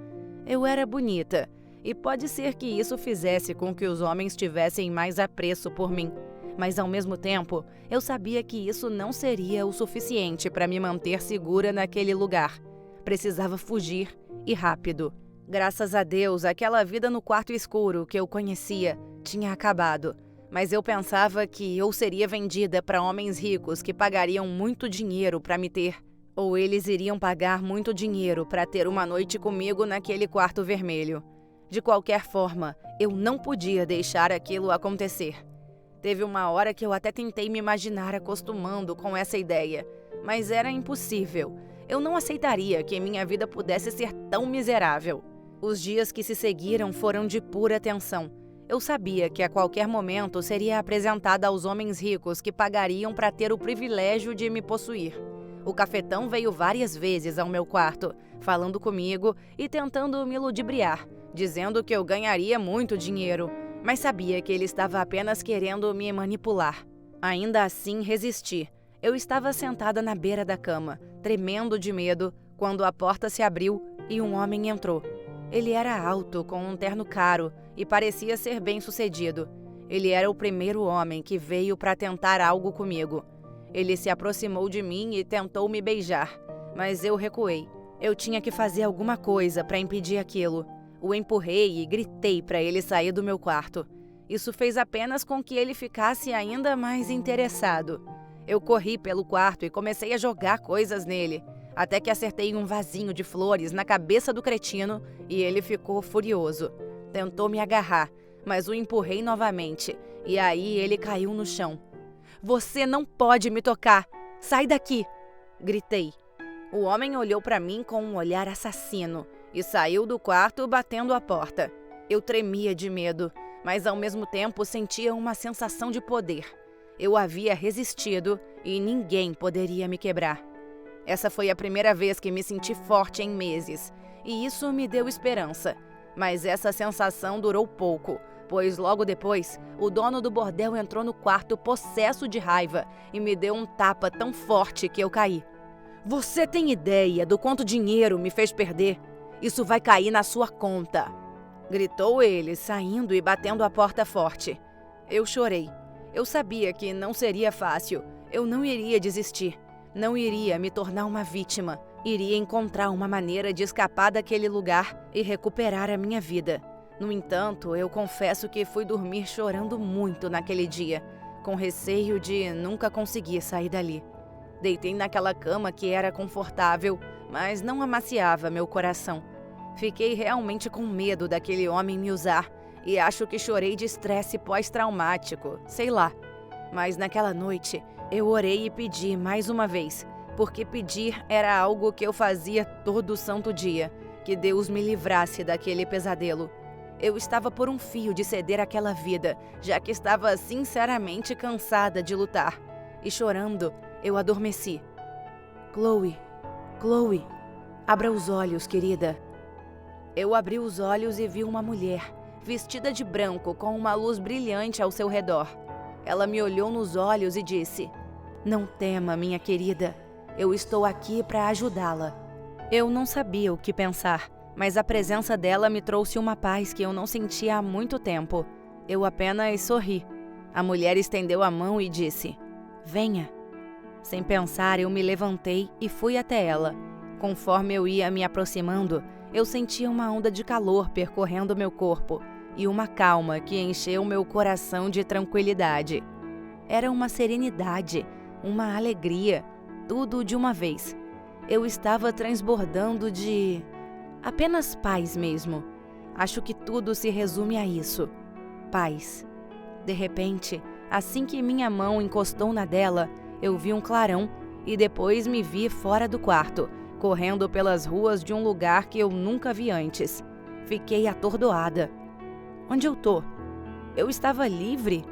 Eu era bonita, e pode ser que isso fizesse com que os homens tivessem mais apreço por mim. Mas, ao mesmo tempo, eu sabia que isso não seria o suficiente para me manter segura naquele lugar. Precisava fugir, e rápido. Graças a Deus, aquela vida no quarto escuro que eu conhecia tinha acabado. Mas eu pensava que ou seria vendida para homens ricos que pagariam muito dinheiro para me ter, ou eles iriam pagar muito dinheiro para ter uma noite comigo naquele quarto vermelho. De qualquer forma, eu não podia deixar aquilo acontecer. Teve uma hora que eu até tentei me imaginar acostumando com essa ideia, mas era impossível. Eu não aceitaria que minha vida pudesse ser tão miserável. Os dias que se seguiram foram de pura tensão. Eu sabia que a qualquer momento seria apresentada aos homens ricos que pagariam para ter o privilégio de me possuir. O cafetão veio várias vezes ao meu quarto, falando comigo e tentando me ludibriar, dizendo que eu ganharia muito dinheiro, mas sabia que ele estava apenas querendo me manipular. Ainda assim, resisti. Eu estava sentada na beira da cama, tremendo de medo, quando a porta se abriu e um homem entrou. Ele era alto, com um terno caro, e parecia ser bem-sucedido. Ele era o primeiro homem que veio para tentar algo comigo. Ele se aproximou de mim e tentou me beijar, mas eu recuei. Eu tinha que fazer alguma coisa para impedir aquilo. O empurrei e gritei para ele sair do meu quarto. Isso fez apenas com que ele ficasse ainda mais interessado. Eu corri pelo quarto e comecei a jogar coisas nele, até que acertei um vasinho de flores na cabeça do cretino e ele ficou furioso. Tentou me agarrar, mas o empurrei novamente, e aí ele caiu no chão. "Você não pode me tocar! Sai daqui!" gritei. O homem olhou para mim com um olhar assassino e saiu do quarto batendo a porta. Eu tremia de medo, mas ao mesmo tempo sentia uma sensação de poder. Eu havia resistido e ninguém poderia me quebrar. Essa foi a primeira vez que me senti forte em meses, e isso me deu esperança. Mas essa sensação durou pouco, pois logo depois, o dono do bordel entrou no quarto possesso de raiva e me deu um tapa tão forte que eu caí. "Você tem ideia do quanto dinheiro me fez perder? Isso vai cair na sua conta!" gritou ele, saindo e batendo a porta forte. Eu chorei. Eu sabia que não seria fácil. Eu não iria desistir. Não iria me tornar uma vítima. Iria encontrar uma maneira de escapar daquele lugar e recuperar a minha vida. No entanto, eu confesso que fui dormir chorando muito naquele dia, com receio de nunca conseguir sair dali. Deitei naquela cama que era confortável, mas não amaciava meu coração. Fiquei realmente com medo daquele homem me usar e acho que chorei de estresse pós-traumático, sei lá. Mas naquela noite, eu orei e pedi mais uma vez, porque pedir era algo que eu fazia todo santo dia, que Deus me livrasse daquele pesadelo. Eu estava por um fio de ceder àquela vida, já que estava sinceramente cansada de lutar. E chorando, eu adormeci. Chloe, Chloe, abra os olhos, querida. Eu abri os olhos e vi uma mulher, vestida de branco, com uma luz brilhante ao seu redor. Ela me olhou nos olhos e disse: "Não tema, minha querida. Eu estou aqui para ajudá-la." Eu não sabia o que pensar, mas a presença dela me trouxe uma paz que eu não sentia há muito tempo. Eu apenas sorri. A mulher estendeu a mão e disse: "Venha." Sem pensar, eu me levantei e fui até ela. Conforme eu ia me aproximando, eu sentia uma onda de calor percorrendo meu corpo e uma calma que encheu meu coração de tranquilidade. Era uma serenidade, uma alegria, tudo de uma vez. Eu estava transbordando de apenas paz mesmo. Acho que tudo se resume a isso: paz. De repente, assim que minha mão encostou na dela, eu vi um clarão e depois me vi fora do quarto, correndo pelas ruas de um lugar que eu nunca vi antes. Fiquei atordoada. Onde eu tô? Eu estava livre?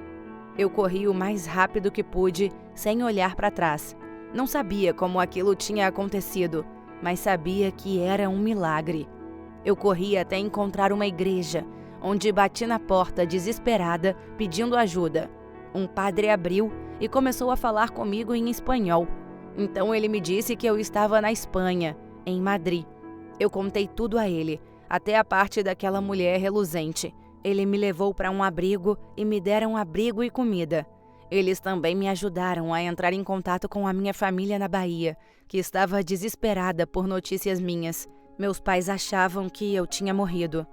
Eu corri o mais rápido que pude, sem olhar para trás. Não sabia como aquilo tinha acontecido, mas sabia que era um milagre. Eu corri até encontrar uma igreja, onde bati na porta desesperada, pedindo ajuda. Um padre abriu e começou a falar comigo em espanhol. Então ele me disse que eu estava na Espanha, em Madrid. Eu contei tudo a ele, até a parte daquela mulher reluzente. Ele me levou para um abrigo e me deram abrigo e comida. Eles também me ajudaram a entrar em contato com a minha família na Bahia, que estava desesperada por notícias minhas. Meus pais achavam que eu tinha morrido.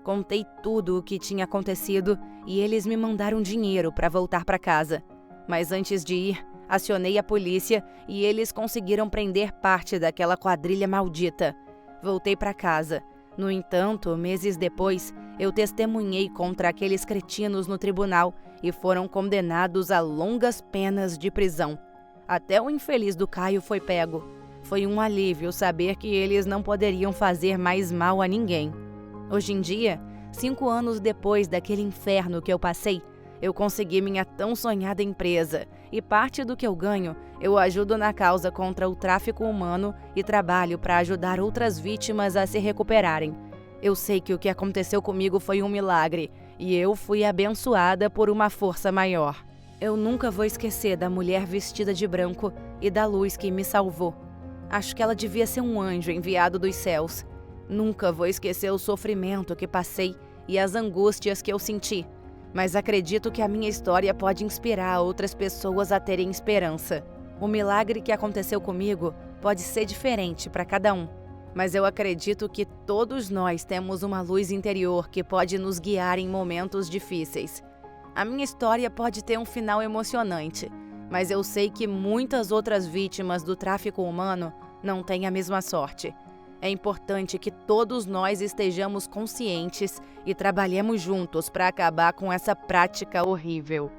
Contei tudo o que tinha acontecido e eles me mandaram dinheiro para voltar para casa. Mas antes de ir, acionei a polícia e eles conseguiram prender parte daquela quadrilha maldita. Voltei para casa. No entanto, meses depois, eu testemunhei contra aqueles cretinos no tribunal e foram condenados a longas penas de prisão. Até o infeliz do Caio foi pego. Foi um alívio saber que eles não poderiam fazer mais mal a ninguém. Hoje em dia, 5 anos depois daquele inferno que eu passei, eu consegui minha tão sonhada empresa e parte do que eu ganho, eu ajudo na causa contra o tráfico humano e trabalho para ajudar outras vítimas a se recuperarem. Eu sei que o que aconteceu comigo foi um milagre e eu fui abençoada por uma força maior. Eu nunca vou esquecer da mulher vestida de branco e da luz que me salvou. Acho que ela devia ser um anjo enviado dos céus. Nunca vou esquecer o sofrimento que passei e as angústias que eu senti. Mas acredito que a minha história pode inspirar outras pessoas a terem esperança. O milagre que aconteceu comigo pode ser diferente para cada um, mas eu acredito que todos nós temos uma luz interior que pode nos guiar em momentos difíceis. A minha história pode ter um final emocionante, mas eu sei que muitas outras vítimas do tráfico humano não têm a mesma sorte. É importante que todos nós estejamos conscientes e trabalhemos juntos para acabar com essa prática horrível.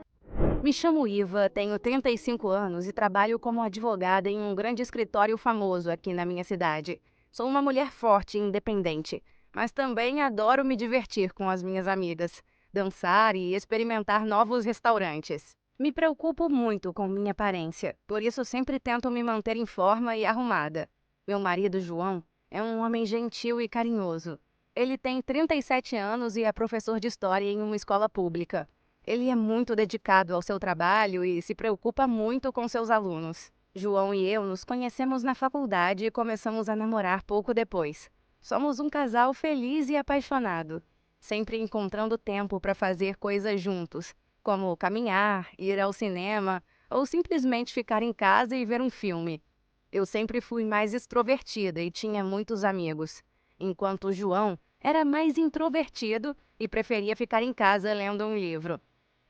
Me chamo Iva, tenho 35 anos e trabalho como advogada em um grande escritório famoso aqui na minha cidade. Sou uma mulher forte e independente, mas também adoro me divertir com as minhas amigas, dançar e experimentar novos restaurantes. Me preocupo muito com minha aparência, por isso sempre tento me manter em forma e arrumada. Meu marido, João, é um homem gentil e carinhoso. Ele tem 37 anos e é professor de história em uma escola pública. Ele é muito dedicado ao seu trabalho e se preocupa muito com seus alunos. João e eu nos conhecemos na faculdade e começamos a namorar pouco depois. Somos um casal feliz e apaixonado, sempre encontrando tempo para fazer coisas juntos, como caminhar, ir ao cinema ou simplesmente ficar em casa e ver um filme. Eu sempre fui mais extrovertida e tinha muitos amigos, enquanto o João era mais introvertido e preferia ficar em casa lendo um livro.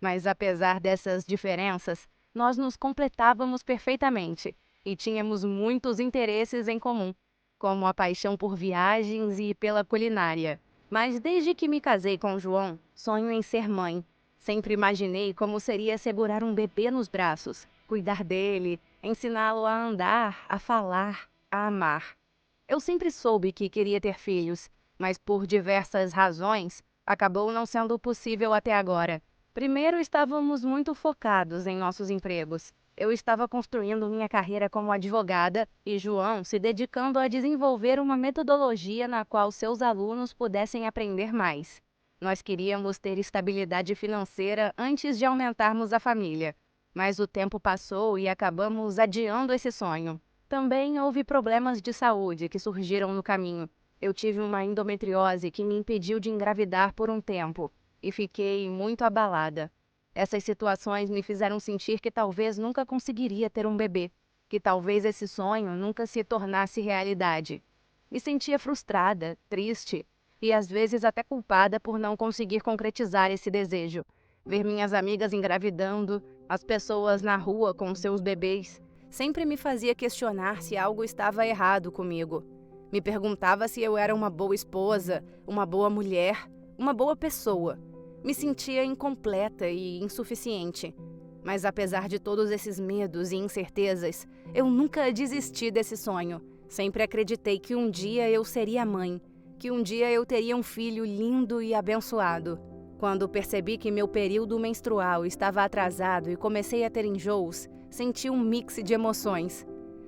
Mas apesar dessas diferenças, nós nos completávamos perfeitamente e tínhamos muitos interesses em comum, como a paixão por viagens e pela culinária. Mas desde que me casei com o João, sonho em ser mãe. Sempre imaginei como seria segurar um bebê nos braços, cuidar dele, ensiná-lo a andar, a falar, a amar. Eu sempre soube que queria ter filhos, mas por diversas razões, acabou não sendo possível até agora. Primeiro, estávamos muito focados em nossos empregos. Eu estava construindo minha carreira como advogada e João se dedicando a desenvolver uma metodologia na qual seus alunos pudessem aprender mais. Nós queríamos ter estabilidade financeira antes de aumentarmos a família, mas o tempo passou e acabamos adiando esse sonho. Também houve problemas de saúde que surgiram no caminho. Eu tive uma endometriose que me impediu de engravidar por um tempo e fiquei muito abalada. Essas situações me fizeram sentir que talvez nunca conseguiria ter um bebê, que talvez esse sonho nunca se tornasse realidade. Me sentia frustrada, triste e às vezes até culpada por não conseguir concretizar esse desejo. Ver minhas amigas engravidando, as pessoas na rua com seus bebês, sempre me fazia questionar se algo estava errado comigo. Me perguntava se eu era uma boa esposa, uma boa mulher, uma boa pessoa. Me sentia incompleta e insuficiente. Mas apesar de todos esses medos e incertezas, eu nunca desisti desse sonho. Sempre acreditei que um dia eu seria mãe, que um dia eu teria um filho lindo e abençoado. Quando percebi que meu período menstrual estava atrasado e comecei a ter enjoos, senti um mix de emoções.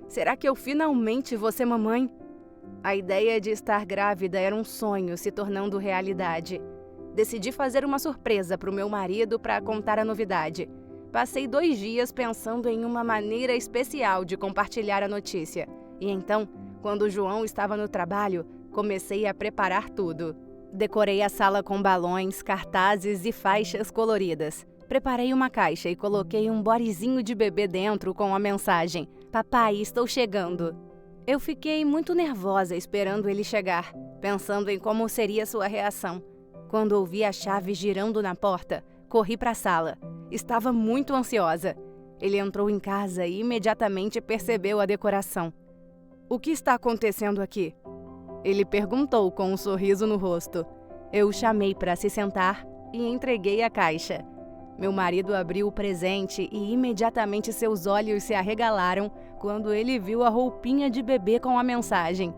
Será que eu finalmente vou ser mamãe? A ideia de estar grávida era um sonho se tornando realidade. Decidi fazer uma surpresa para o meu marido para contar a novidade. Passei 2 dias pensando em uma maneira especial de compartilhar a notícia. E então, quando o João estava no trabalho, comecei a preparar tudo. Decorei a sala com balões, cartazes e faixas coloridas. Preparei uma caixa e coloquei um bodyzinho de bebê dentro com a mensagem: "Papai, estou chegando." Eu fiquei muito nervosa esperando ele chegar, pensando em como seria sua reação. Quando ouvi a chave girando na porta, corri para a sala. Estava muito ansiosa. Ele entrou em casa e imediatamente percebeu a decoração. "O que está acontecendo aqui?" Ele perguntou com um sorriso no rosto. Eu o chamei para se sentar e entreguei a caixa. Meu marido abriu o presente e imediatamente seus olhos se arregalaram quando ele viu a roupinha de bebê com a mensagem: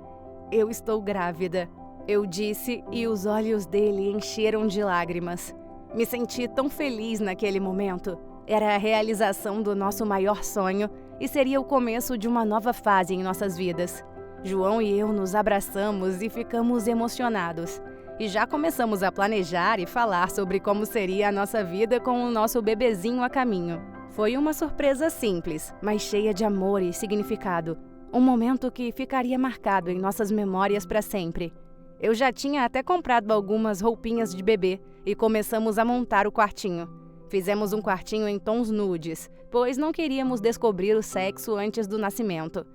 "Eu estou grávida." Eu disse e os olhos dele encheram de lágrimas. Me senti tão feliz naquele momento. Era a realização do nosso maior sonho e seria o começo de uma nova fase em nossas vidas. João e eu nos abraçamos e ficamos emocionados. E já começamos a planejar e falar sobre como seria a nossa vida com o nosso bebezinho a caminho. Foi uma surpresa simples, mas cheia de amor e significado. Um momento que ficaria marcado em nossas memórias para sempre. Eu já tinha até comprado algumas roupinhas de bebê e começamos a montar o quartinho. Fizemos um quartinho em tons nudes, pois não queríamos descobrir o sexo antes do nascimento.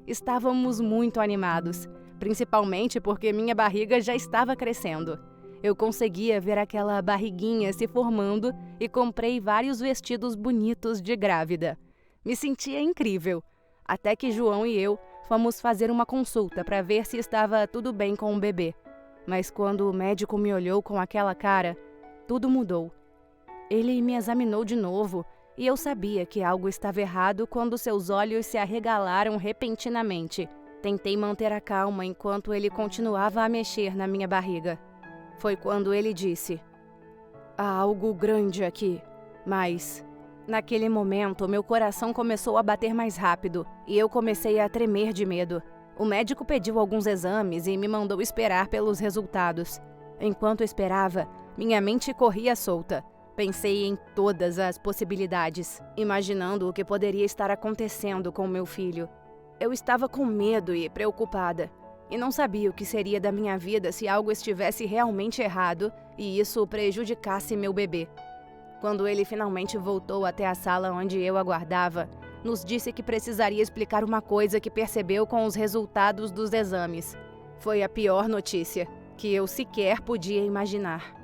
Estávamos muito animados, principalmente porque minha barriga já estava crescendo. Eu conseguia ver aquela barriguinha se formando e comprei vários vestidos bonitos de grávida. Me sentia incrível, até que João e eu fomos fazer uma consulta para ver se estava tudo bem com o bebê. Mas quando o médico me olhou com aquela cara, tudo mudou. Ele me examinou de novo e eu sabia que algo estava errado quando seus olhos se arregalaram repentinamente. Tentei manter a calma enquanto ele continuava a mexer na minha barriga. Foi quando ele disse: "Há algo grande aqui, mas..." Naquele momento, meu coração começou a bater mais rápido e eu comecei a tremer de medo. O médico pediu alguns exames e me mandou esperar pelos resultados. Enquanto esperava, minha mente corria solta. Pensei em todas as possibilidades, imaginando o que poderia estar acontecendo com meu filho. Eu estava com medo e preocupada, e não sabia o que seria da minha vida se algo estivesse realmente errado e isso prejudicasse meu bebê. Quando ele finalmente voltou até a sala onde eu aguardava, nos disse que precisaria explicar uma coisa que percebeu com os resultados dos exames. Foi a pior notícia, que eu sequer podia imaginar.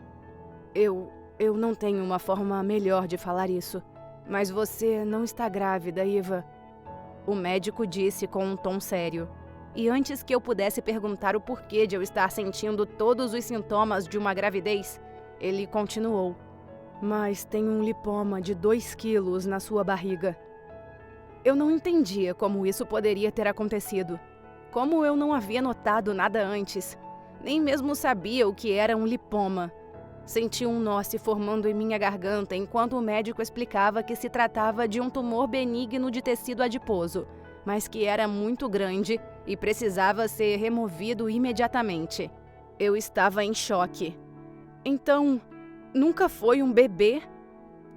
Eu não tenho uma forma melhor de falar isso, mas você não está grávida, Iva. O médico disse com um tom sério. E antes que eu pudesse perguntar o porquê de eu estar sentindo todos os sintomas de uma gravidez, ele continuou. mas tem um lipoma de 2 quilos na sua barriga. Eu não entendia como isso poderia ter acontecido. Como eu não havia notado nada antes. Nem mesmo sabia o que era um lipoma. Senti um nó se formando em minha garganta enquanto o médico explicava que se tratava de um tumor benigno de tecido adiposo, mas que era muito grande e precisava ser removido imediatamente. Eu estava em choque. Então, nunca foi um bebê?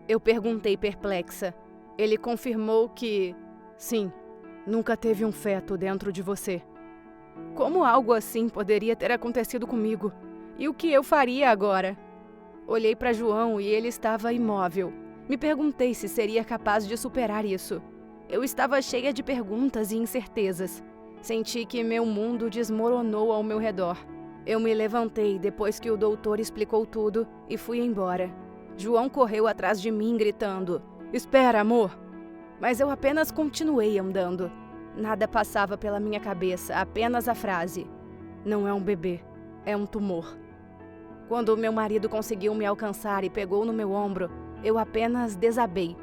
Eu perguntei perplexa. Ele confirmou que, sim, nunca teve um feto dentro de você. Como algo assim poderia ter acontecido comigo? E o que eu faria agora? Olhei para João e ele estava imóvel. Me perguntei se seria capaz de superar isso. Eu estava cheia de perguntas e incertezas. Senti que meu mundo desmoronou ao meu redor. Eu me levantei depois que o doutor explicou tudo e fui embora. João correu atrás de mim gritando: "Espera, amor!" Mas eu apenas continuei andando. Nada passava pela minha cabeça, apenas a frase: "Não é um bebê, é um tumor." Quando meu marido conseguiu me alcançar e pegou no meu ombro, eu apenas desabei.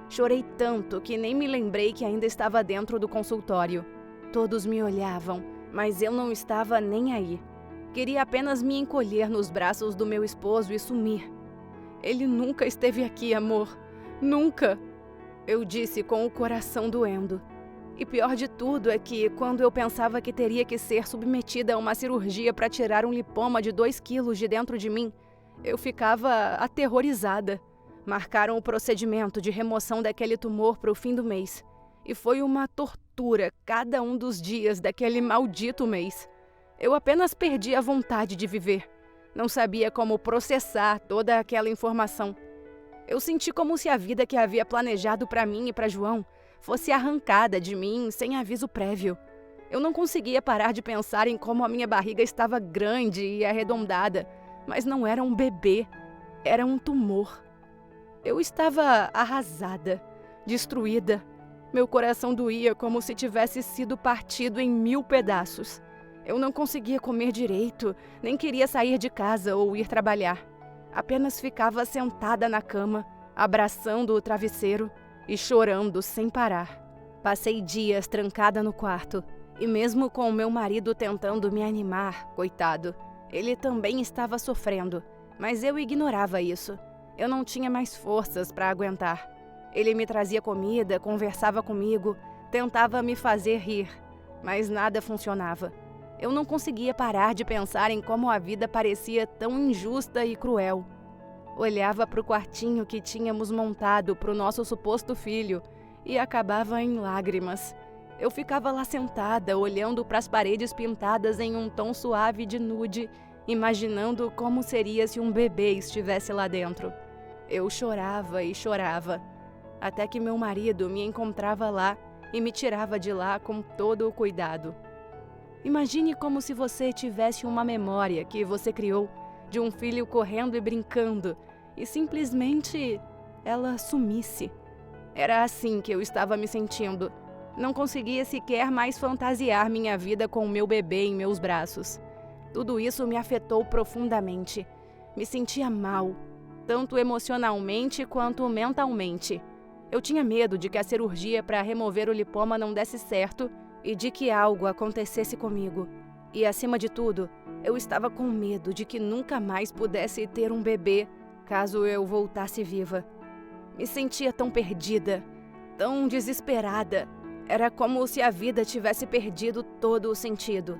Chorei tanto que nem me lembrei que ainda estava dentro do consultório. Todos me olhavam, mas eu não estava nem aí. Queria apenas me encolher nos braços do meu esposo e sumir. "Ele nunca esteve aqui, amor. Nunca!" Eu disse com o coração doendo. E pior de tudo é que, quando eu pensava que teria que ser submetida a uma cirurgia para tirar um lipoma de 2 quilos de dentro de mim, eu ficava aterrorizada. Marcaram o procedimento de remoção daquele tumor para o fim do mês. E foi uma tortura cada um dos dias daquele maldito mês. Eu apenas perdi a vontade de viver. Não sabia como processar toda aquela informação. Eu senti como se a vida que havia planejado para mim e para João fosse arrancada de mim sem aviso prévio. Eu não conseguia parar de pensar em como a minha barriga estava grande e arredondada, mas não era um bebê, era um tumor. Eu estava arrasada, destruída. Meu coração doía como se tivesse sido partido em 1000 pedaços. Eu não conseguia comer direito, nem queria sair de casa ou ir trabalhar. Apenas ficava sentada na cama, abraçando o travesseiro e chorando sem parar. Passei dias trancada no quarto, e mesmo com o meu marido tentando me animar, coitado, ele também estava sofrendo, mas eu ignorava isso. Eu não tinha mais forças para aguentar. Ele me trazia comida, conversava comigo, tentava me fazer rir, mas nada funcionava. Eu não conseguia parar de pensar em como a vida parecia tão injusta e cruel. Olhava para o quartinho que tínhamos montado para o nosso suposto filho e acabava em lágrimas. Eu ficava lá sentada, olhando para as paredes pintadas em um tom suave de nude, imaginando como seria se um bebê estivesse lá dentro. Eu chorava e chorava, até que meu marido me encontrava lá e me tirava de lá com todo o cuidado. Imagine como se você tivesse uma memória que você criou de um filho correndo e brincando e simplesmente ela sumisse. Era assim que eu estava me sentindo. Não conseguia sequer mais fantasiar minha vida com o meu bebê em meus braços. Tudo isso me afetou profundamente. Me sentia mal, tanto emocionalmente quanto mentalmente. Eu tinha medo de que a cirurgia para remover o lipoma não desse certo e de que algo acontecesse comigo. E, acima de tudo, eu estava com medo de que nunca mais pudesse ter um bebê caso eu voltasse viva. Me sentia tão perdida, tão desesperada. Era como se a vida tivesse perdido todo o sentido.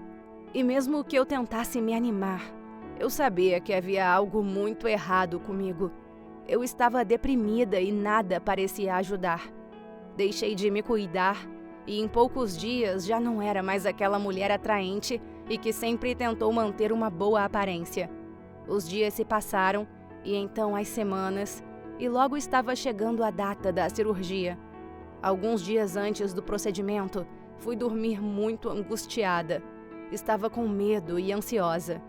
E mesmo que eu tentasse me animar, eu sabia que havia algo muito errado comigo. Eu estava deprimida e nada parecia ajudar. Deixei de me cuidar e em poucos dias já não era mais aquela mulher atraente e que sempre tentou manter uma boa aparência. Os dias se passaram e então as semanas, e logo estava chegando a data da cirurgia. Alguns dias antes do procedimento, fui dormir muito angustiada. Estava com medo e ansiosa.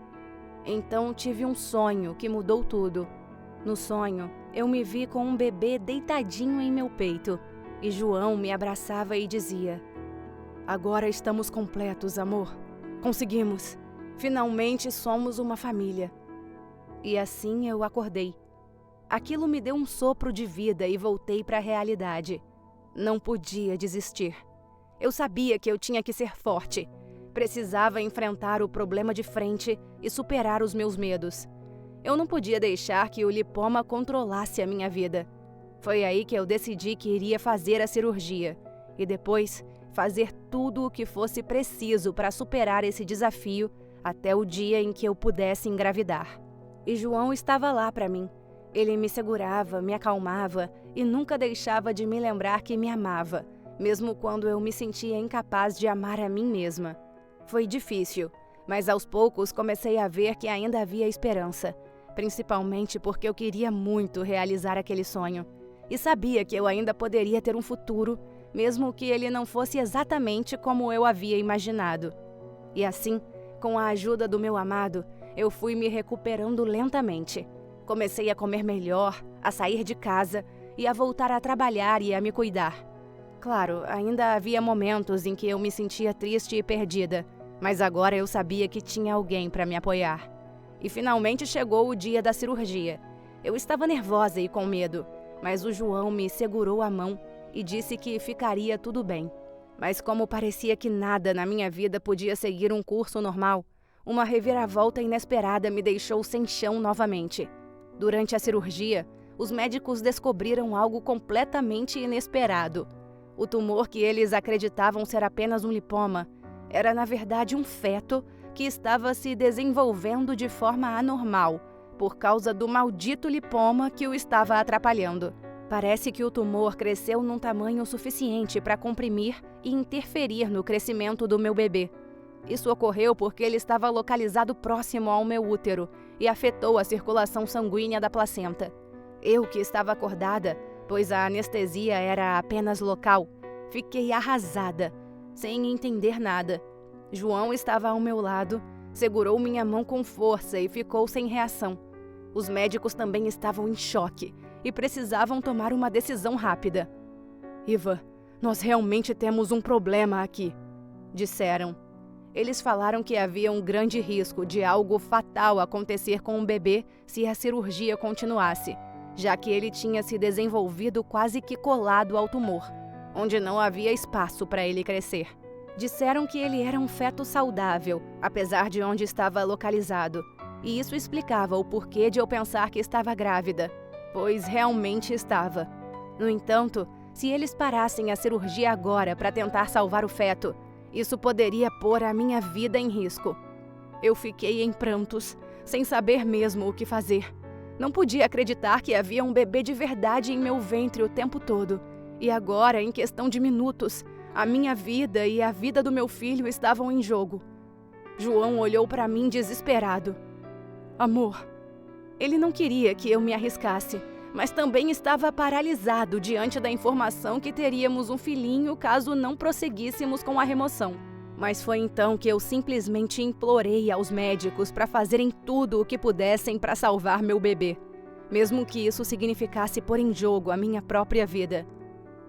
Então tive um sonho que mudou tudo. No sonho, eu me vi com um bebê deitadinho em meu peito, e João me abraçava e dizia: "Agora estamos completos, amor. Conseguimos. Finalmente somos uma família." E assim eu acordei. Aquilo me deu um sopro de vida e voltei para a realidade. Não podia desistir. Eu sabia que eu tinha que ser forte. Precisava enfrentar o problema de frente e superar os meus medos. Eu não podia deixar que o lipoma controlasse a minha vida. Foi aí que eu decidi que iria fazer a cirurgia e depois fazer tudo o que fosse preciso para superar esse desafio até o dia em que eu pudesse engravidar. E João estava lá para mim. Ele me segurava, me acalmava e nunca deixava de me lembrar que me amava, mesmo quando eu me sentia incapaz de amar a mim mesma. Foi difícil, mas aos poucos comecei a ver que ainda havia esperança, principalmente porque eu queria muito realizar aquele sonho. E sabia que eu ainda poderia ter um futuro, mesmo que ele não fosse exatamente como eu havia imaginado. E assim, com a ajuda do meu amado, eu fui me recuperando lentamente. Comecei a comer melhor, a sair de casa e a voltar a trabalhar e a me cuidar. Claro, ainda havia momentos em que eu me sentia triste e perdida, mas agora eu sabia que tinha alguém para me apoiar. E finalmente chegou o dia da cirurgia. Eu estava nervosa e com medo, mas o João me segurou a mão e disse que ficaria tudo bem. Mas como parecia que nada na minha vida podia seguir um curso normal, uma reviravolta inesperada me deixou sem chão novamente. Durante a cirurgia, os médicos descobriram algo completamente inesperado. O tumor que eles acreditavam ser apenas um lipoma era, na verdade, um feto que estava se desenvolvendo de forma anormal, por causa do maldito lipoma que o estava atrapalhando. Parece que o tumor cresceu num tamanho suficiente para comprimir e interferir no crescimento do meu bebê. Isso ocorreu porque ele estava localizado próximo ao meu útero e afetou a circulação sanguínea da placenta. Eu, que estava acordada, pois a anestesia era apenas local, fiquei arrasada, sem entender nada. João estava ao meu lado, segurou minha mão com força e ficou sem reação. Os médicos também estavam em choque e precisavam tomar uma decisão rápida. "Iva, nós realmente temos um problema aqui", disseram. Eles falaram que havia um grande risco de algo fatal acontecer com o bebê se a cirurgia continuasse, já que ele tinha se desenvolvido quase que colado ao tumor, onde não havia espaço para ele crescer. Disseram que ele era um feto saudável, apesar de onde estava localizado, e isso explicava o porquê de eu pensar que estava grávida, pois realmente estava. No entanto, se eles parassem a cirurgia agora para tentar salvar o feto, isso poderia pôr a minha vida em risco. Eu fiquei em prantos, sem saber mesmo o que fazer. Não podia acreditar que havia um bebê de verdade em meu ventre o tempo todo. E agora, em questão de minutos, a minha vida e a vida do meu filho estavam em jogo. João olhou para mim desesperado. "Amor." Ele não queria que eu me arriscasse, mas também estava paralisado diante da informação que teríamos um filhinho caso não prosseguíssemos com a remoção. Mas foi então que eu simplesmente implorei aos médicos para fazerem tudo o que pudessem para salvar meu bebê, mesmo que isso significasse pôr em jogo a minha própria vida.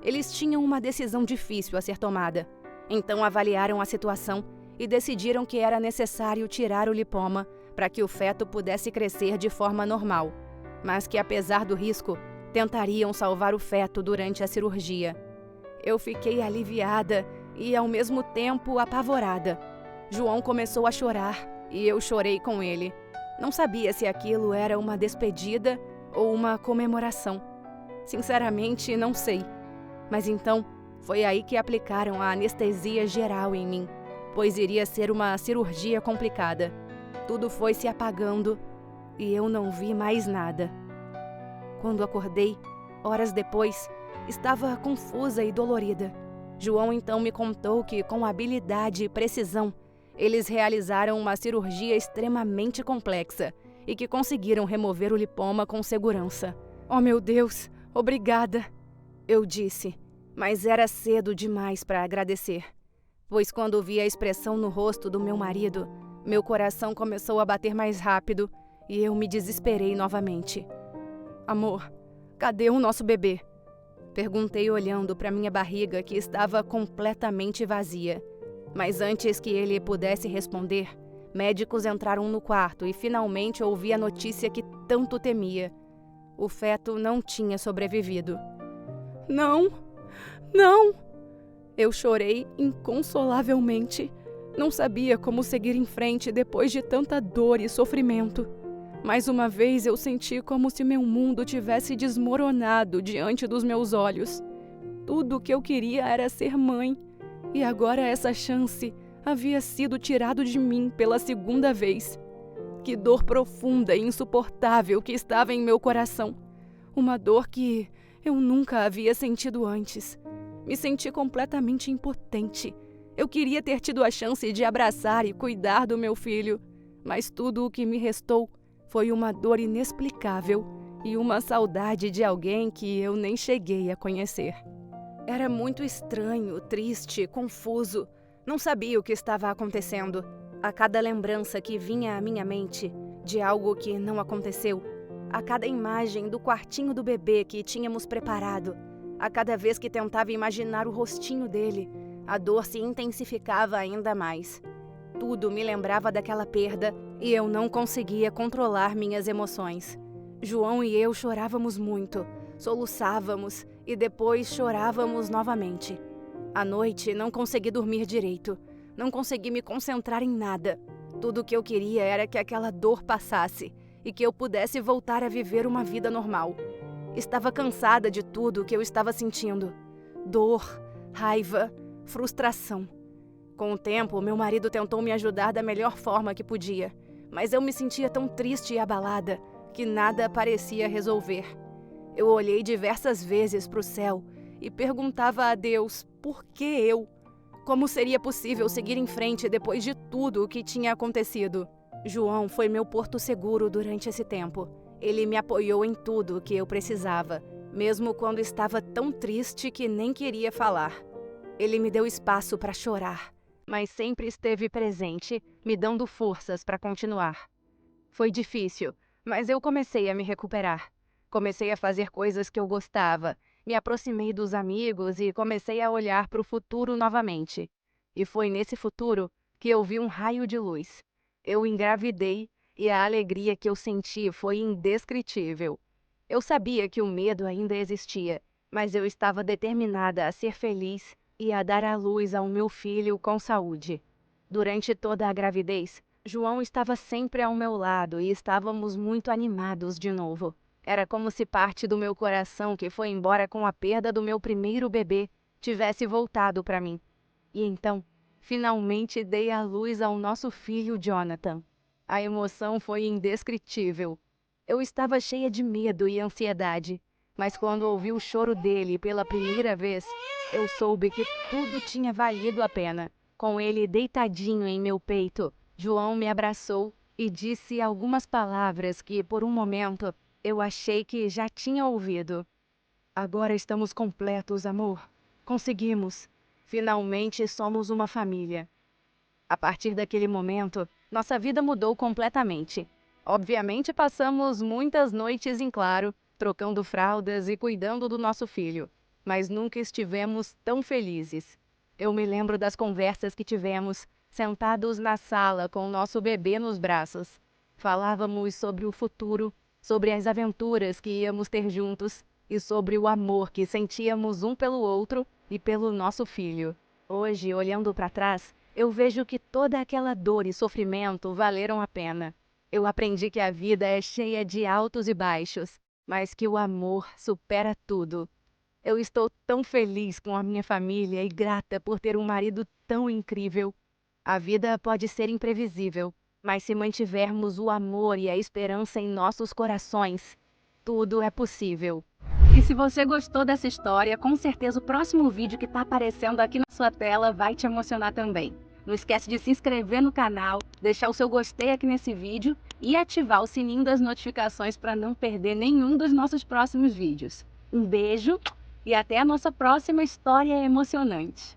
Eles tinham uma decisão difícil a ser tomada, então avaliaram a situação e decidiram que era necessário tirar o lipoma para que o feto pudesse crescer de forma normal, mas que, apesar do risco, tentariam salvar o feto durante a cirurgia. Eu fiquei aliviada e, ao mesmo tempo, apavorada. João começou a chorar e eu chorei com ele. Não sabia se aquilo era uma despedida ou uma comemoração. Sinceramente, não sei. Mas então, foi aí que aplicaram a anestesia geral em mim, pois iria ser uma cirurgia complicada. Tudo foi se apagando e eu não vi mais nada. Quando acordei, horas depois, estava confusa e dolorida. João então me contou que, com habilidade e precisão, eles realizaram uma cirurgia extremamente complexa e que conseguiram remover o lipoma com segurança. "Oh, meu Deus, obrigada", eu disse, mas era cedo demais para agradecer, pois quando vi a expressão no rosto do meu marido, meu coração começou a bater mais rápido e eu me desesperei novamente. "Amor, cadê o nosso bebê?" Perguntei olhando para minha barriga, que estava completamente vazia. Mas antes que ele pudesse responder, médicos entraram no quarto e finalmente ouvi a notícia que tanto temia. O feto não tinha sobrevivido. Não! Não! Eu chorei inconsolavelmente. Não sabia como seguir em frente depois de tanta dor e sofrimento. Mais uma vez eu senti como se meu mundo tivesse desmoronado diante dos meus olhos. Tudo o que eu queria era ser mãe. E agora essa chance havia sido tirado de mim pela segunda vez. Que dor profunda e insuportável que estava em meu coração. Uma dor que eu nunca havia sentido antes. Me senti completamente impotente. Eu queria ter tido a chance de abraçar e cuidar do meu filho, mas tudo o que me restou foi uma dor inexplicável e uma saudade de alguém que eu nem cheguei a conhecer. Era muito estranho, triste, confuso. Não sabia o que estava acontecendo. A cada lembrança que vinha à minha mente de algo que não aconteceu, a cada imagem do quartinho do bebê que tínhamos preparado, a cada vez que tentava imaginar o rostinho dele, a dor se intensificava ainda mais. Tudo me lembrava daquela perda e eu não conseguia controlar minhas emoções. João e eu chorávamos muito, soluçávamos e depois chorávamos novamente. À noite não consegui dormir direito, não consegui me concentrar em nada. Tudo o que eu queria era que aquela dor passasse e que eu pudesse voltar a viver uma vida normal. Estava cansada de tudo o que eu estava sentindo. Dor, raiva, frustração. Com o tempo, meu marido tentou me ajudar da melhor forma que podia, mas eu me sentia tão triste e abalada que nada parecia resolver. Eu olhei diversas vezes para o céu e perguntava a Deus por que eu? Como seria possível seguir em frente depois de tudo o que tinha acontecido? João foi meu porto seguro durante esse tempo. Ele me apoiou em tudo o que eu precisava, mesmo quando estava tão triste que nem queria falar. Ele me deu espaço para chorar, mas sempre esteve presente, me dando forças para continuar. Foi difícil, mas eu comecei a me recuperar. Comecei a fazer coisas que eu gostava, me aproximei dos amigos e comecei a olhar para o futuro novamente. E foi nesse futuro que eu vi um raio de luz. Eu engravidei e a alegria que eu senti foi indescritível. Eu sabia que o medo ainda existia, mas eu estava determinada a ser feliz e a dar à luz ao meu filho com saúde. Durante toda a gravidez, João estava sempre ao meu lado e estávamos muito animados de novo. Era como se parte do meu coração que foi embora com a perda do meu primeiro bebê tivesse voltado para mim. E então, finalmente dei à luz ao nosso filho Jonathan. A emoção foi indescritível. Eu estava cheia de medo e ansiedade, mas quando ouvi o choro dele pela primeira vez, eu soube que tudo tinha valido a pena. Com ele deitadinho em meu peito, João me abraçou e disse algumas palavras que, por um momento, eu achei que já tinha ouvido. Agora estamos completos, amor. Conseguimos. Finalmente somos uma família. A partir daquele momento, nossa vida mudou completamente. Obviamente, passamos muitas noites em claro, trocando fraldas e cuidando do nosso filho. Mas nunca estivemos tão felizes. Eu me lembro das conversas que tivemos, sentados na sala com o nosso bebê nos braços. Falávamos sobre o futuro, sobre as aventuras que íamos ter juntos e sobre o amor que sentíamos um pelo outro e pelo nosso filho. Hoje, olhando para trás, eu vejo que toda aquela dor e sofrimento valeram a pena. Eu aprendi que a vida é cheia de altos e baixos, mas que o amor supera tudo. Eu estou tão feliz com a minha família e grata por ter um marido tão incrível. A vida pode ser imprevisível, mas se mantivermos o amor e a esperança em nossos corações, tudo é possível. E se você gostou dessa história, com certeza o próximo vídeo que está aparecendo aqui na sua tela vai te emocionar também. Não esquece de se inscrever no canal, deixar o seu gostei aqui nesse vídeo e ativar o sininho das notificações para não perder nenhum dos nossos próximos vídeos. Um beijo e até a nossa próxima história emocionante.